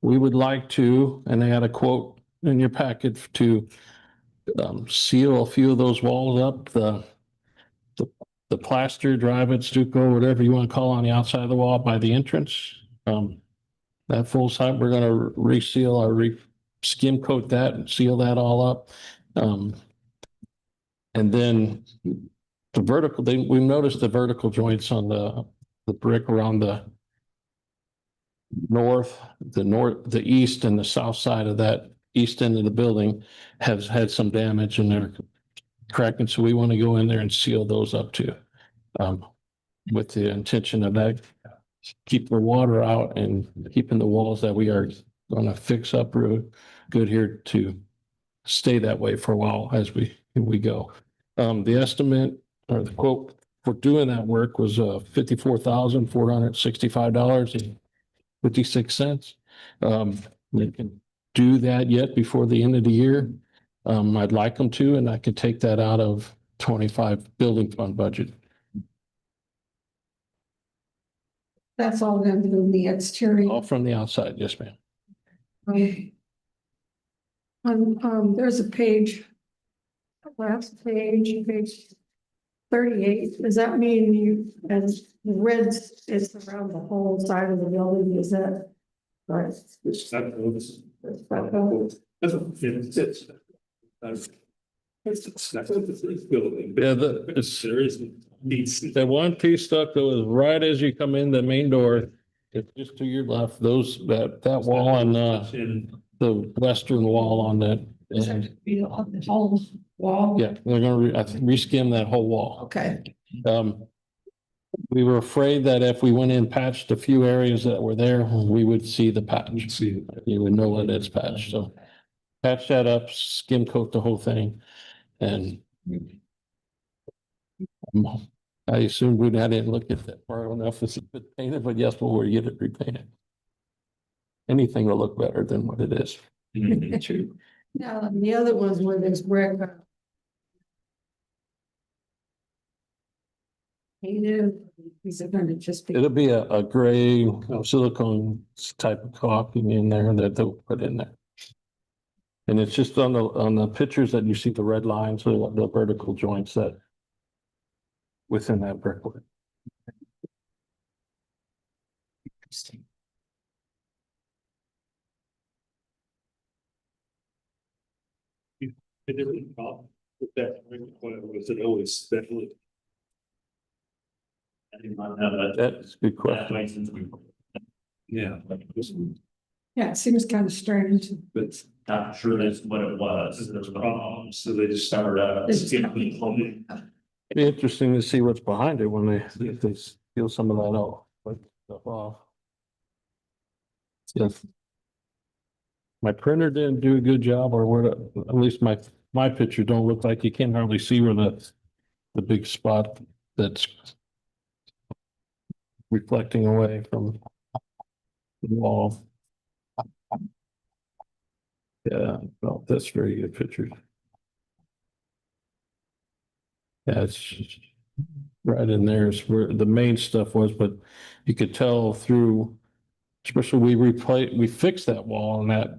we would like to, and they had a quote in your packet to seal a few of those walls up, the plaster, drive it, stucco, whatever you want to call on the outside of the wall by the entrance. That full side, we're gonna reseal or skim coat that and seal that all up. And then the vertical, we've noticed the vertical joints on the brick around the the east and the south side of that east end of the building has had some damage and they're cracking. So we want to go in there and seal those up too. With the intention of that, keep the water out and keeping the walls that we are going to fix up real good here to stay that way for a while as we go. The estimate or the quote for doing that work was $54,465.56. They can do that yet before the end of the year. I'd like them to, and I could take that out of 25 building fund budget. That's all done from the exterior. All from the outside, yes, ma'am. There's a page. Last page, page 38. Does that mean you, as the red is around the whole side of the building, is that right? Yeah, the one piece stuck that was right as you come in the main door, it's just to your left, that wall on the western wall on that. Is that be on the whole wall? Yeah, they're gonna I think reskim that whole wall. Okay. We were afraid that if we went in and patched a few areas that were there, we would see the patch. You would know that it's patched, so patch that up, skim coat the whole thing, and I assumed I didn't look at that far enough as it painted, but yes, we'll get it repainted. Anything will look better than what it is. True. Now, the other ones where there's brick. These are going to just be. It'll be a gray silicone type of caulking in there that they'll put in there. And it's just on the pictures that you see the red lines, the vertical joints that within that brickwork. Interesting. It didn't problem with that, was it always that? That's a good question. Yeah. Yeah, it seems kind of strange. But not sure that's what it was. There's problems, so they just started out. Be interesting to see what's behind it when if they peel some of that out. But, yes. My printer didn't do a good job, or where, at least my picture don't look like you can hardly see where the big spot that's reflecting away from the wall. Yeah, well, that's very good picture. Yeah, it's right in there is where the main stuff was, but you could tell through, especially we fixed that wall and that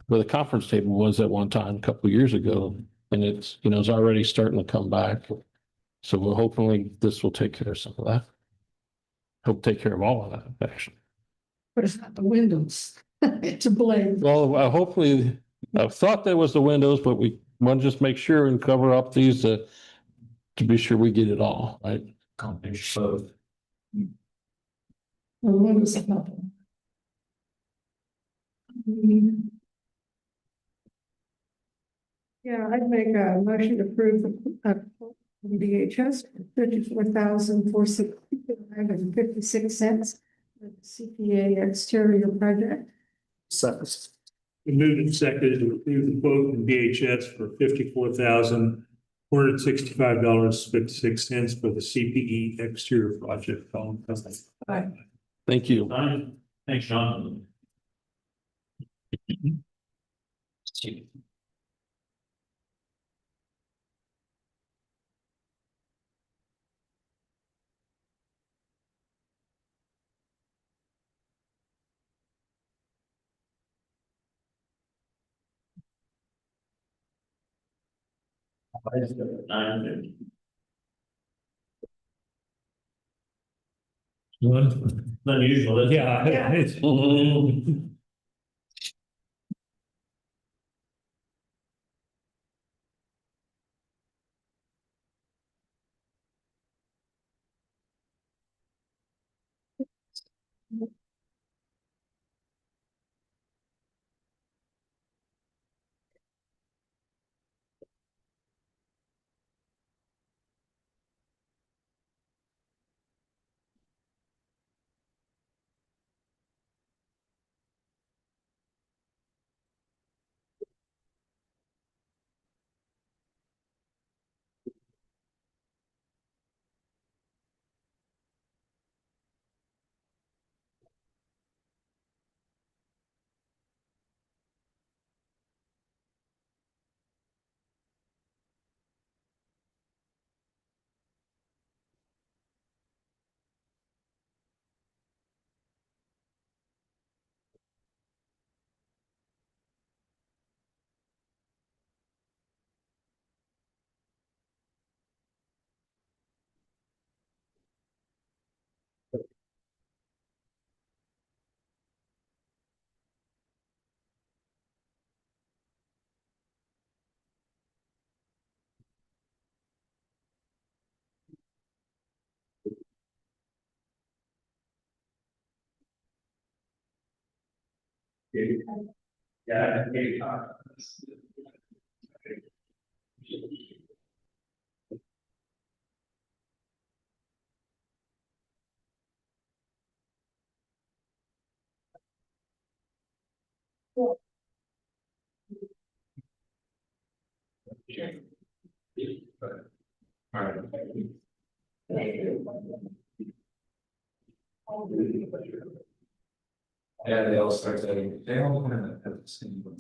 where the conference table was at one time a couple of years ago, and it's, it's already starting to come back. So we're hopefully this will take care of some of that. Hope take care of all of that, actually. But it's not the windows. It's a blade. Well, hopefully, I thought that was the windows, but we want to just make sure and cover up these to be sure we get it all, right? Accomplish both. The windows are not. Yeah, I'd make a motion to approve the DHS $54,465.56 for the CPA exterior project. We moved and seconded to approve the quote from DHS for $54,465 $465.56 for the CPE exterior project. Thank you. Thanks, Sean. Unusual, isn't it? Yeah. It's- Yeah, they all start saying, they all kind of have the same. But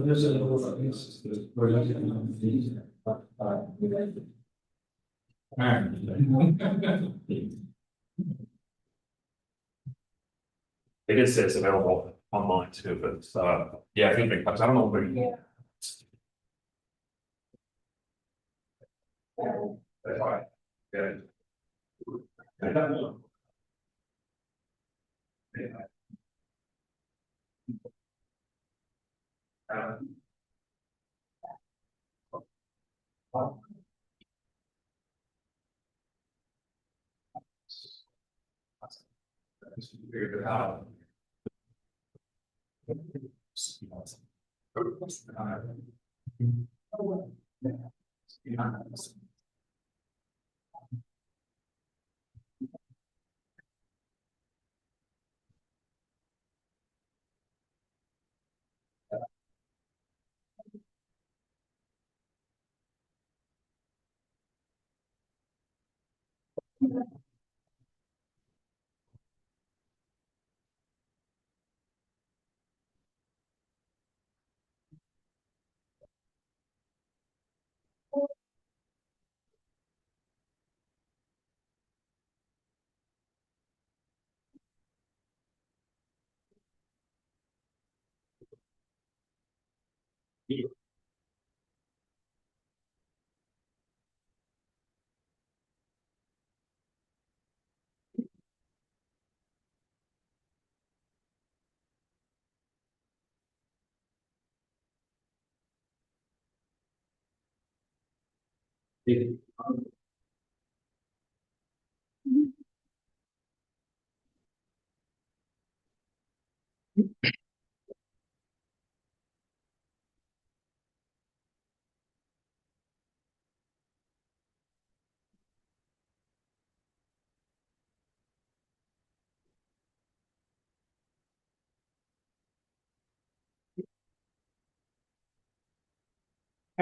there's a little of this. It is says available online too, but yeah, I think it comes, I don't know where. That's fine. Yeah. Figured it out.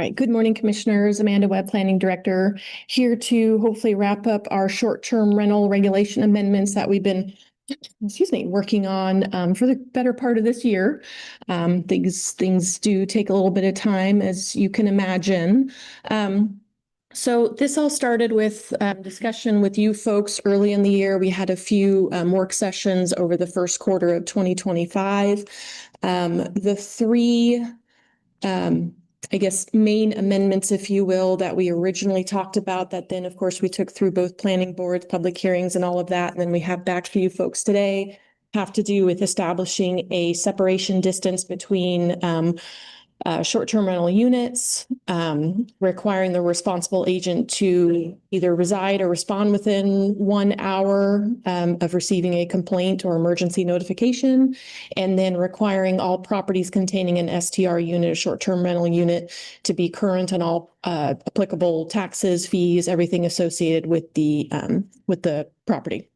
All right, good morning, Commissioners. Amanda Webb, Planning Director, here to hopefully wrap up our short-term rental regulation amendments that we've been, working on for the better part of this year. These things do take a little bit of time, as you can imagine. So this all started with discussion with you folks early in the year. We had a few work sessions over the first quarter of 2025. The three main amendments, if you will, that we originally talked about, that then, of course, we took through both planning boards, public hearings and all of that. And then we have back for you folks today, have to do with establishing a separation distance between short-term rental units, requiring the responsible agent to either reside or respond within 1 hour of receiving a complaint or emergency notification, and then requiring all properties containing an STR unit, a short-term rental unit, to be current on all applicable taxes, fees, everything associated with the property.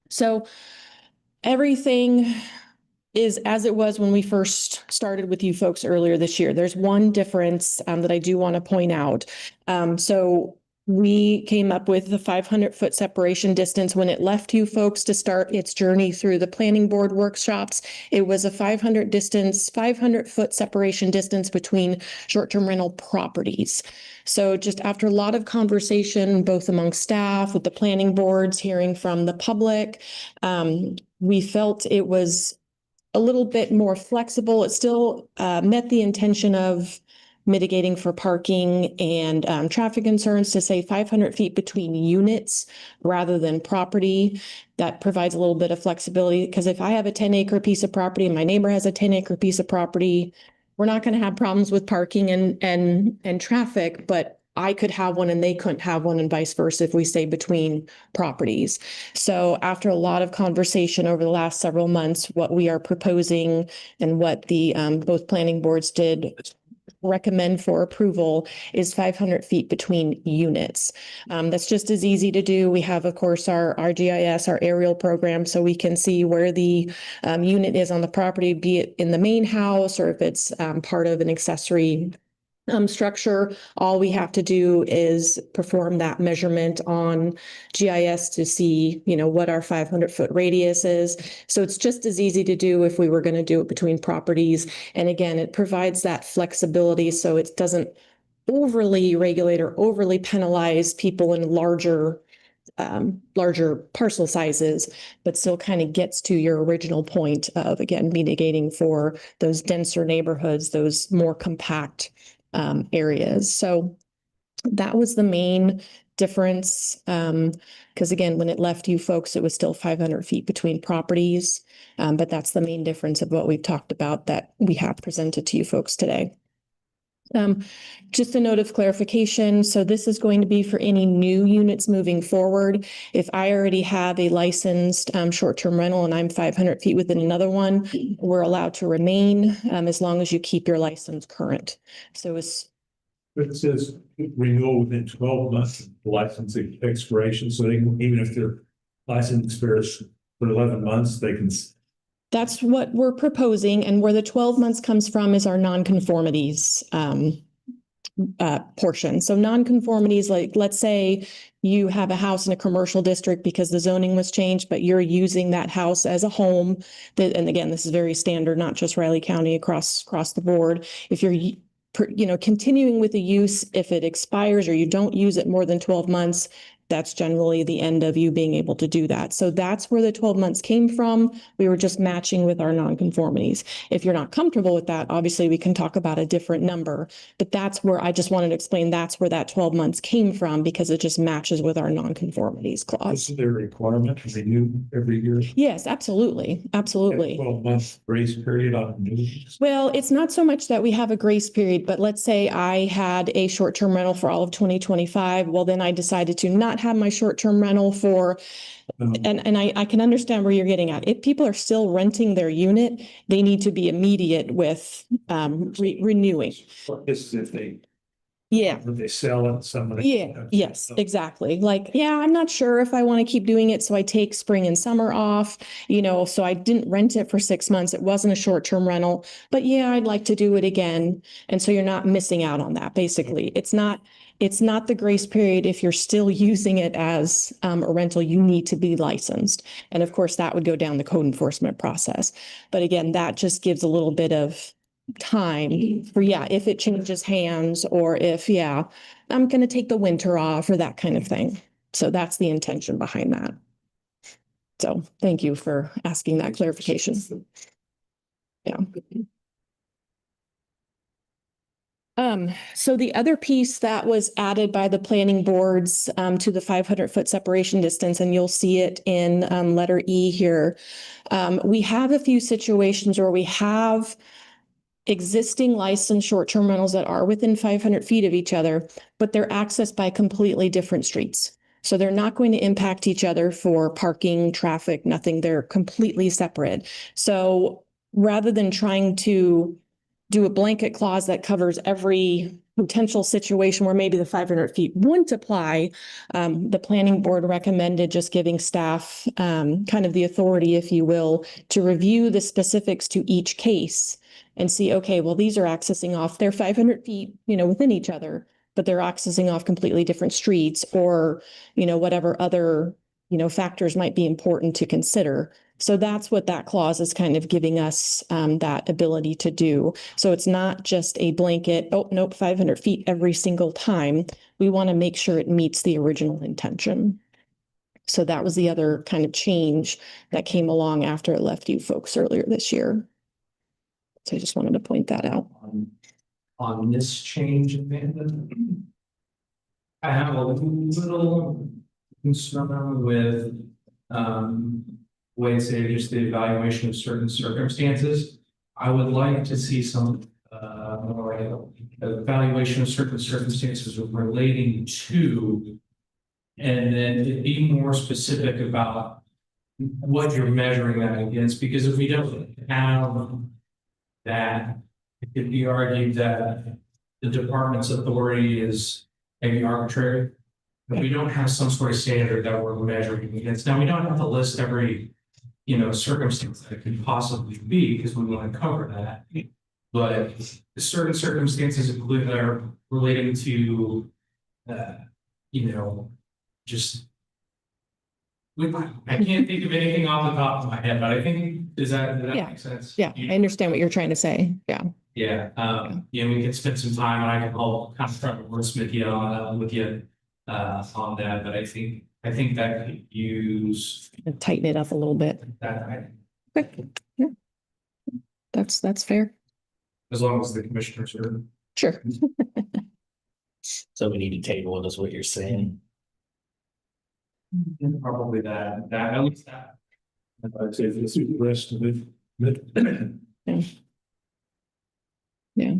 So everything is as it was when we first started with you folks earlier this year. There's one difference that I do want to point out. So we came up with the 500-foot separation distance when it left you folks to start its journey through the planning board workshops. It was a 500-foot separation distance between short-term rental properties. So just after a lot of conversation, both among staff, with the planning boards, hearing from the public, we felt it was a little bit more flexible. It still met the intention of mitigating for parking and traffic concerns to say 500 feet between units rather than property. That provides a little bit of flexibility, because if I have a 10-acre piece of property and my neighbor has a 10-acre piece of property, we're not going to have problems with parking and traffic, but I could have one and they couldn't have one, and vice versa if we stay between properties. So after a lot of conversation over the last several months, what we are proposing and what the both planning boards did recommend for approval is 500 feet between units. That's just as easy to do. We have, of course, our GIS, our aerial program, so we can see where the unit is on the property, be it in the main house or if it's part of an accessory structure. All we have to do is perform that measurement on GIS to see, what our 500-foot radius is. So it's just as easy to do if we were going to do it between properties. And again, it provides that flexibility so it doesn't overly regulate or overly penalize people in larger parcel sizes, but still kind of gets to your original point of, again, mitigating for those denser neighborhoods, those more compact areas. So that was the main difference. Because again, when it left you folks, it was still 500 feet between properties. But that's the main difference of what we've talked about that we have presented to you folks today. Just a note of clarification. So this is going to be for any new units moving forward. If I already have a licensed short-term rental and I'm 500 feet within another one, we're allowed to remain as long as you keep your license current. So it's. It says renewal within 12 months of licensing expiration. So they can, even if their license expires for 11 months, they can. That's what we're proposing, and where the 12 months comes from is our nonconformities portion. So nonconformities, like let's say you have a house in a commercial district because the zoning was changed, but you're using that house as a home. And again, this is very standard, not just Riley County, across the board. If you're continuing with the use, if it expires or you don't use it more than 12 months, that's generally the end of you being able to do that. So that's where the 12 months came from. We were just matching with our nonconformities. If you're not comfortable with that, obviously we can talk about a different number, but that's where I just wanted to explain that's where that 12 months came from, because it just matches with our nonconformities clause. Is there a requirement to renew every year? Yes, absolutely. Absolutely. 12-month grace period on new. Well, it's not so much that we have a grace period, but let's say I had a short-term rental for all of 2025. Well, then I decided to not have my short-term rental for, and I can understand where you're getting at. If people are still renting their unit, they need to be immediate with renewing. This is if they Yeah. Would they sell it, somebody? Yeah, yes, exactly. Like, yeah, I'm not sure if I want to keep doing it. So I take spring and summer off, so I didn't rent it for 6 months. It wasn't a short-term rental, but yeah, I'd like to do it again. And so you're not missing out on that, basically. It's not the grace period. If you're still using it as a rental, you need to be licensed. And of course, that would go down the code enforcement process. But again, that just gives a little bit of time for, if it changes hands or if, I'm going to take the winter off or that kind of thing. So that's the intention behind that. So thank you for asking that clarification. Yeah. So the other piece that was added by the planning boards to the 500-foot separation distance, and you'll see it in letter E here. We have a few situations where we have existing licensed short-term rentals that are within 500 feet of each other, but they're accessed by completely different streets. So they're not going to impact each other for parking, traffic, nothing. They're completely separate. So rather than trying to do a blanket clause that covers every potential situation where maybe the 500 feet wouldn't apply, the planning board recommended just giving staff kind of the authority, if you will, to review the specifics to each case and see, okay, well, these are accessing off, they're 500 feet, within each other, but they're accessing off completely different streets or, whatever other, factors might be important to consider. So that's what that clause is kind of giving us that ability to do. So it's not just a blanket, oh, nope, 500 feet every single time. We want to make sure it meets the original intention. So that was the other kind of change that came along after it left you folks earlier this year. So I just wanted to point that out. On this change, Amanda, I have a little concern with ways they just the evaluation of certain circumstances. I would like to see some more evaluation of certain circumstances relating to, and then to be more specific about what you're measuring that against, because if we don't have that, it could be argued that the department's authority is maybe arbitrary. If we don't have some sort of standard that we're measuring against, now we don't have to list every, circumstance that it could possibly be because we want to cover that. But certain circumstances include that are relating to, just. I can't think of anything off the top of my head, but I think, does that make sense? Yeah, I understand what you're trying to say. Yeah. Yeah, we can spend some time and I can all kind of try to wordsmith you on with you on that, but I think that could use And tighten it up a little bit. that, Okay. Yeah. That's fair. as long as the commissioners are. Sure. So we need to table it, is what you're saying. Probably that, at least that. I'd say this is the rest of it. Yeah.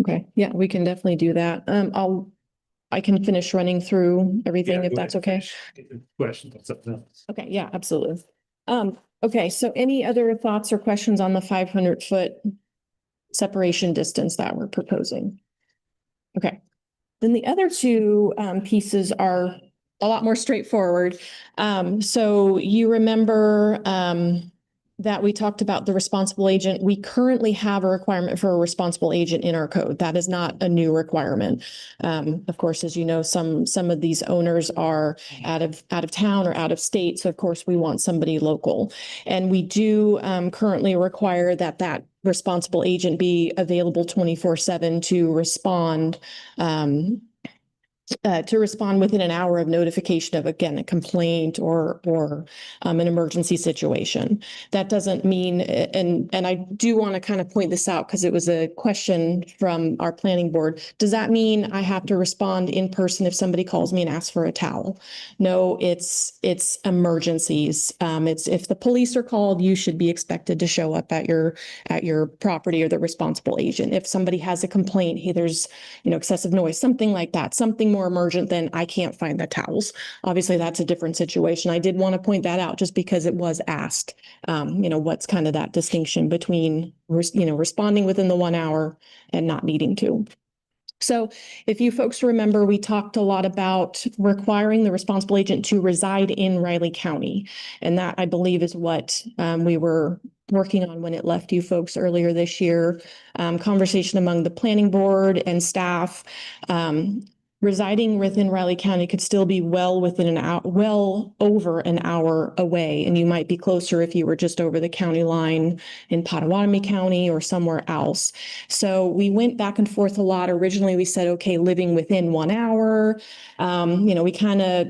Okay, yeah, we can definitely do that. I can finish running through everything if that's okay. Question, that's something else. Okay, yeah, absolutely. Okay, so any other thoughts or questions on the 500-foot separation distance that we're proposing? Okay, then the other two pieces are a lot more straightforward. So you remember that we talked about the responsible agent. We currently have a requirement for a responsible agent in our code. That is not a new requirement. Of course, as you know, some of these owners are out of town or out of state. So of course, we want somebody local. And we do currently require that responsible agent be available 24/7 to respond within an hour of notification of, again, a complaint or an emergency situation. That doesn't mean, and I do want to kind of point this out because it was a question from our planning board. Does that mean I have to respond in person if somebody calls me and asks for a towel? No, it's emergencies. It's if the police are called, you should be expected to show up at your property or the responsible agent. If somebody has a complaint, hey, there's excessive noise, something like that, something more emergent than I can't find the towels. Obviously, that's a different situation. I did want to point that out just because it was asked, what's kind of that distinction between, responding within the 1 hour and not needing to. So if you folks remember, we talked a lot about requiring the responsible agent to reside in Riley County. And that, I believe, is what we were working on when it left you folks earlier this year. Conversation among the planning board and staff. Residing within Riley County could still be well within an hour, well over an hour away. And you might be closer if you were just over the county line in Pottawatomie County or somewhere else. So we went back and forth a lot. Originally, we said, okay, living within 1 hour. We kind of,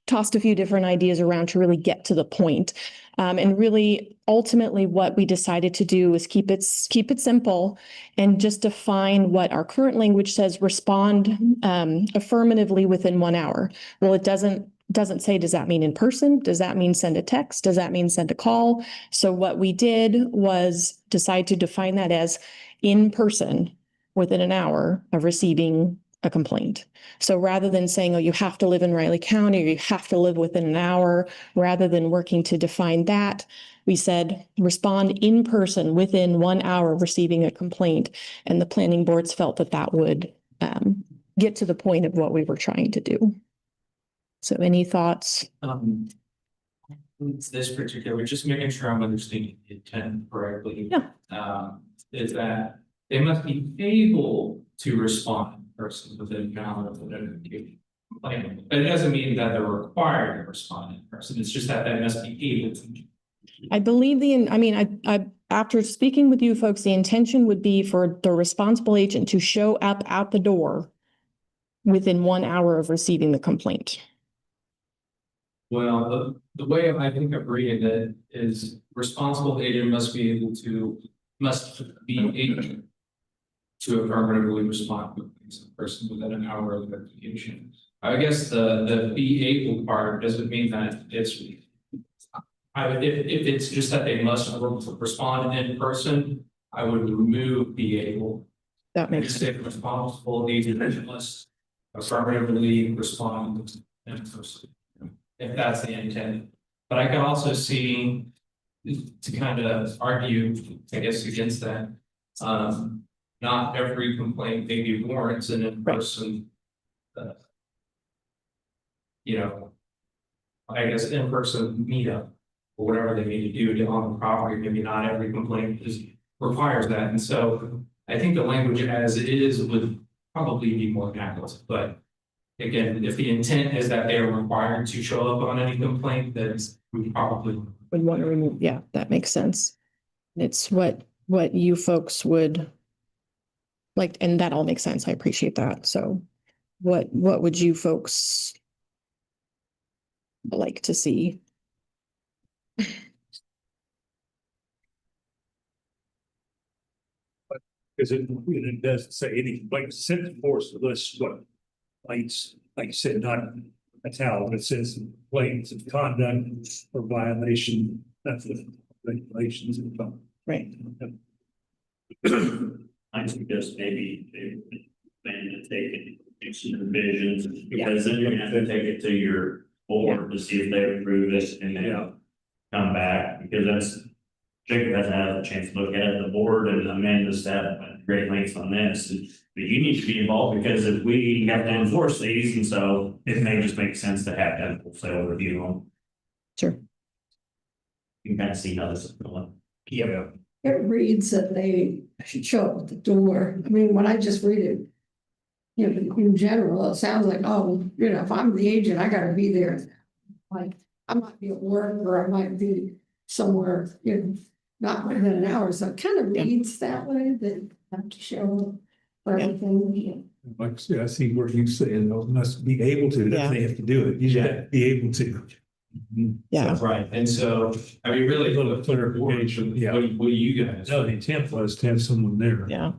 tossed a few different ideas around to really get to the point. And really, ultimately, what we decided to do is keep it simple and just define what our current language says, respond affirmatively within 1 hour. Well, it doesn't say, does that mean in person? Does that mean send a text? Does that mean send a call? So what we did was decide to define that as in person within an hour of receiving a complaint. So rather than saying, oh, you have to live in Riley County or you have to live within an hour, rather than working to define that, we said respond in person within 1 hour of receiving a complaint. And the planning boards felt that that would get to the point of what we were trying to do. So any thoughts? This particular, just making sure I'm understanding the intent correctly. Yeah. Is that they must be able to respond in person within an hour of the notification. But it doesn't mean that they're required to respond in person. It's just that they must be able to. I believe I after speaking with you folks, the intention would be for the responsible agent to show up at the door within 1 hour of receiving the complaint. Well, the way I think of reading it is responsible agent must be able to affirmatively respond to a person within an hour of notification. I guess the be able part doesn't mean that it's if it's just that they must respond in person, I would remove be able. That makes sense. Responsible agent must affirmatively respond in person, if that's the intent. But I can also see, to kind of argue, I guess, against that, not every complaint maybe warrants an in-person, I guess, in-person meetup or whatever they need to do on the property. Maybe not every complaint requires that. And so I think the language as it is would probably be more accurate. But again, if the intent is that they are required to show up on any complaint, then we probably would want to remove. Yeah, that makes sense. It's what you folks would like, and that all makes sense. I appreciate that. So what would you folks like to see? Because it doesn't say anything, like the sentence force lists what lights, like you said, not a towel, but it says complaints of conduct or violation, that's the regulations. Right. I suggest maybe they plan to take it some revisions, because then you're gonna have to take it to your board to see if they approve it and then come back, because that's, Jacob hasn't had a chance to look at it, the board and Amanda staff went great lengths on this, but you need to be involved, because if we have to enforce these, and so it may just make sense to have that wholesale review on. Sure. You can kind of see how this is going. Yeah. It reads that they should show up at the door. I mean, when I just read it, in general, it sounds like, oh, if I'm the agent, I gotta be there. Like, I might be at work or I might be somewhere, not within an hour. So it kind of reads that way, that I have to show up for everything. Like, I see where you say it must be able to, that they have to do it. You have to be able to. Yeah. Right. And so, I mean, really, A little clarification. Yeah. what do you guys? No, the intent was to have someone there. Yeah.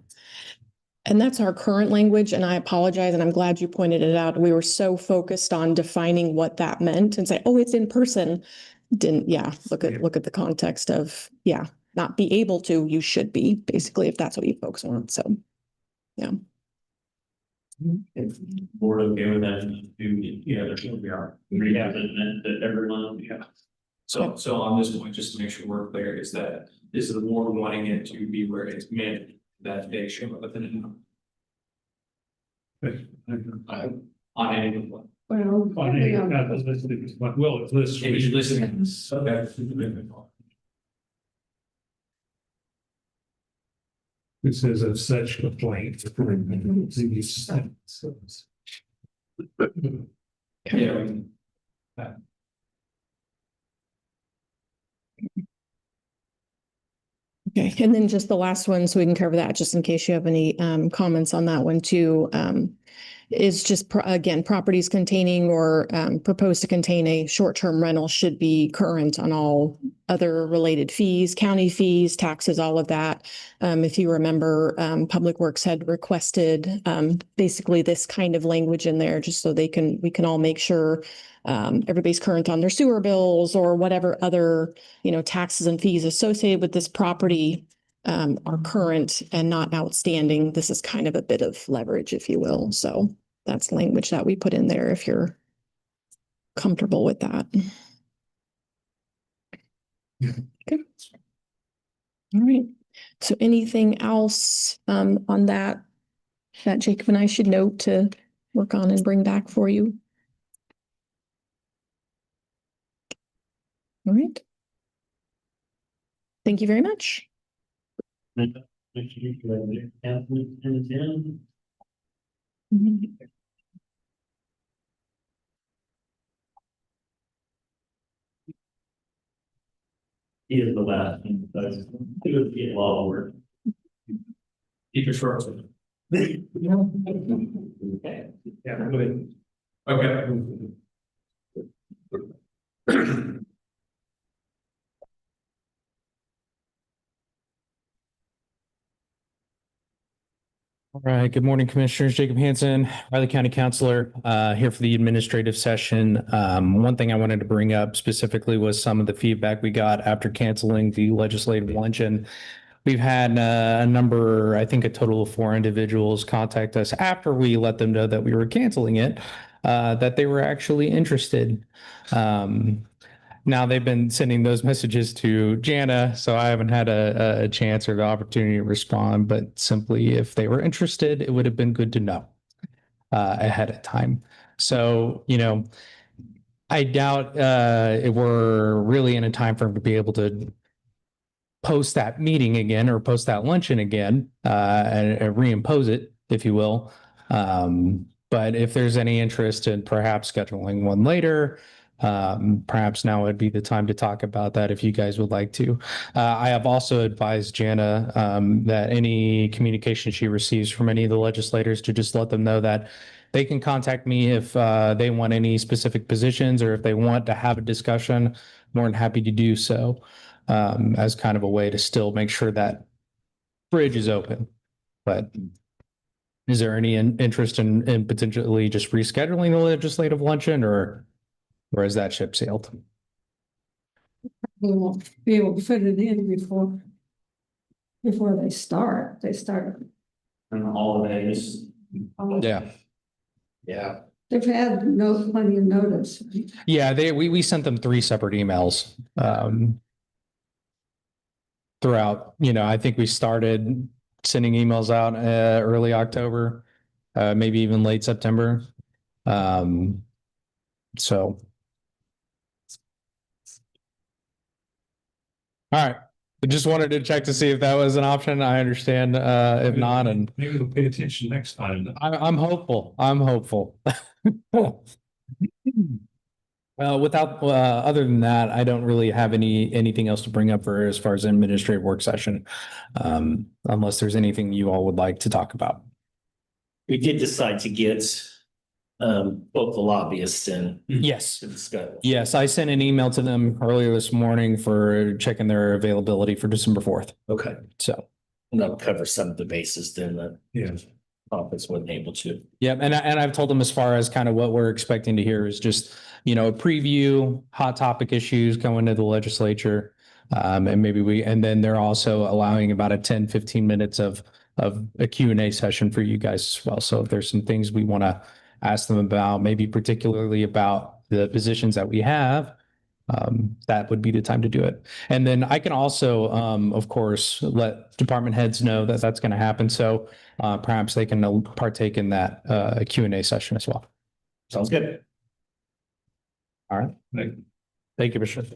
And that's our current language, and I apologize, and I'm glad you pointed it out. We were so focused on defining what that meant and say, oh, it's in person. Look at the context of, not be able to, you should be, basically, if that's what you folks want. So, yeah. Board okay with that? We are. That everyone, So on this point, just to make sure we're clear, is that this is the board wanting it to be where it's meant that they show up within an hour. On any. Well, On any, not listed, well, it's listed. If you're listening, okay. It says of such complaint. Yeah. Okay, and then just the last one, so we can cover that, just in case you have any comments on that one too. Is just, again, properties containing or proposed to contain a short-term rental should be current on all other related fees, county fees, taxes, all of that. If you remember, Public Works had requested basically this kind of language in there, just so we can all make sure everybody's current on their sewer bills or whatever other, taxes and fees associated with this property are current and not outstanding. This is kind of a bit of leverage, if you will. So that's language that we put in there if you're comfortable with that. Okay. All right. So anything else on that Jacob and I should note to work on and bring back for you? All right. Thank you very much. He is the last thing, but it would be a lot of work. Keep it short. Okay. Yeah, go ahead. Okay. All right, good morning, Commissioners. Jacob Hansen, Riley County Councilor, here for the administrative session. One thing I wanted to bring up specifically was some of the feedback we got after canceling the legislative luncheon. We've had a number, I think a total of 4 individuals contact us after we let them know that we were canceling it, that they were actually interested. Now they've been sending those messages to Jana, so I haven't had a chance or the opportunity to respond, but simply if they were interested, it would have been good to know ahead of time. So, I doubt if we're really in a time frame to be able to post that meeting again or post that luncheon again and reimpose it, if you will. But if there's any interest in perhaps scheduling one later, perhaps now would be the time to talk about that if you guys would like to. I have also advised Jana that any communication she receives from any of the legislators to just let them know that they can contact me if they want any specific positions or if they want to have a discussion. More than happy to do so as kind of a way to still make sure that bridge is open. But is there any interest in potentially just rescheduling the legislative luncheon or is that ship sailed? We won't be able to fit it in before they start. They start. And the holidays. Yeah. Yeah. They've had plenty of notice. Yeah, we sent them 3 separate emails throughout. I think we started sending emails out early October, maybe even late September. So. All right. I just wanted to check to see if that was an option. I understand if not, and Maybe we'll pay attention next time. I'm hopeful. Without other than that, I don't really have anything else to bring up for as far as an administrative work session, unless there's anything you all would like to talk about. We did decide to get both the lobbyists in. Yes. To discuss. Yes, I sent an email to them earlier this morning for checking their availability for December 4th. Okay. So. And that'll cover some of the bases then that Yes. office wasn't able to. Yeah, and I've told them as far as kind of what we're expecting to hear is just, a preview, hot topic issues going to the legislature. And then they're also allowing about a 10-15 minutes of a Q&A session for you guys as well. So if there's some things we want to ask them about, maybe particularly about the positions that we have, that would be the time to do it. And then I can also, of course, let department heads know that that's going to happen. So perhaps they can partake in that Q&A session as well. Sounds good. All right. Thank you, Commissioner.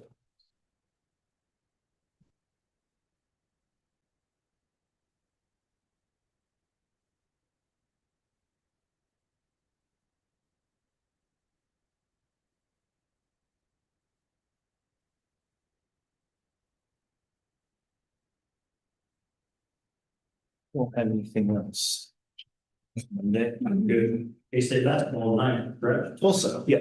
Don't have anything else. Monday. I'm good. They say that all night, correct? Also, yeah.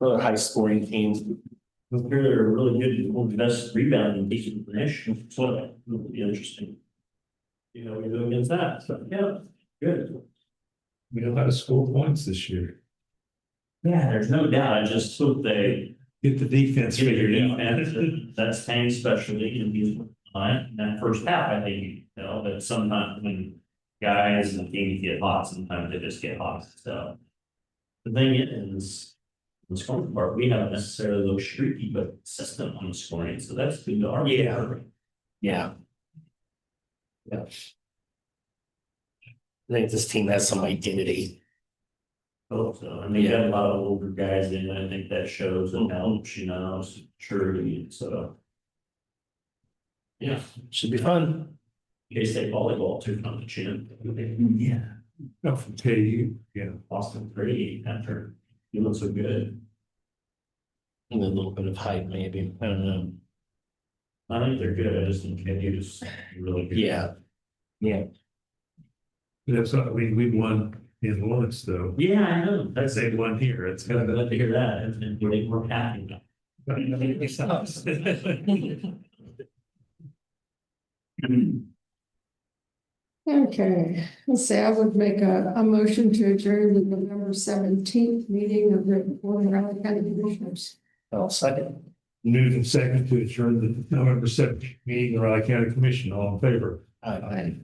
The high scoring teams. I'm sure they're really good, one of the best rebounding teams in the nation, so it'll be interesting. You know, we go against that, so, yeah, good. We know how to score points this year. Yeah, there's no doubt, I just hope they Get the defense get your figured out. defense, that's Tank's specialty, and he's fine, in that first half, I think, you know, but sometimes when guys and teams get hot, sometimes they just get hot, so. The thing is, the scoring part, we haven't necessarily those streaky, but system on the scoring, so that's good to our. Yeah. Yeah. Yeah. I think this team has some identity. Hope so, and they got a lot of older guys in, I think that shows and helps, you know, surely, so. Yeah, Should be fun. case they volleyball too on the chin. Yeah. Oh, from KU, yeah. Boston pretty after, he looks so good. And a little bit of height, maybe. I don't know. I think they're good, I just think KU is really good. Yeah. Yeah. That's, we won in Lawrence though. Yeah, I know, that's, They won here. It's kind I'm of. glad to hear that, and they were happy. Okay, let's say I would make a motion to adjourn the November 17th meeting of the Board of Raleigh County Commissioners. I'll second. Moved and second to adjourn the November 7th meeting of the Raleigh County Commission. All in favor? Aye.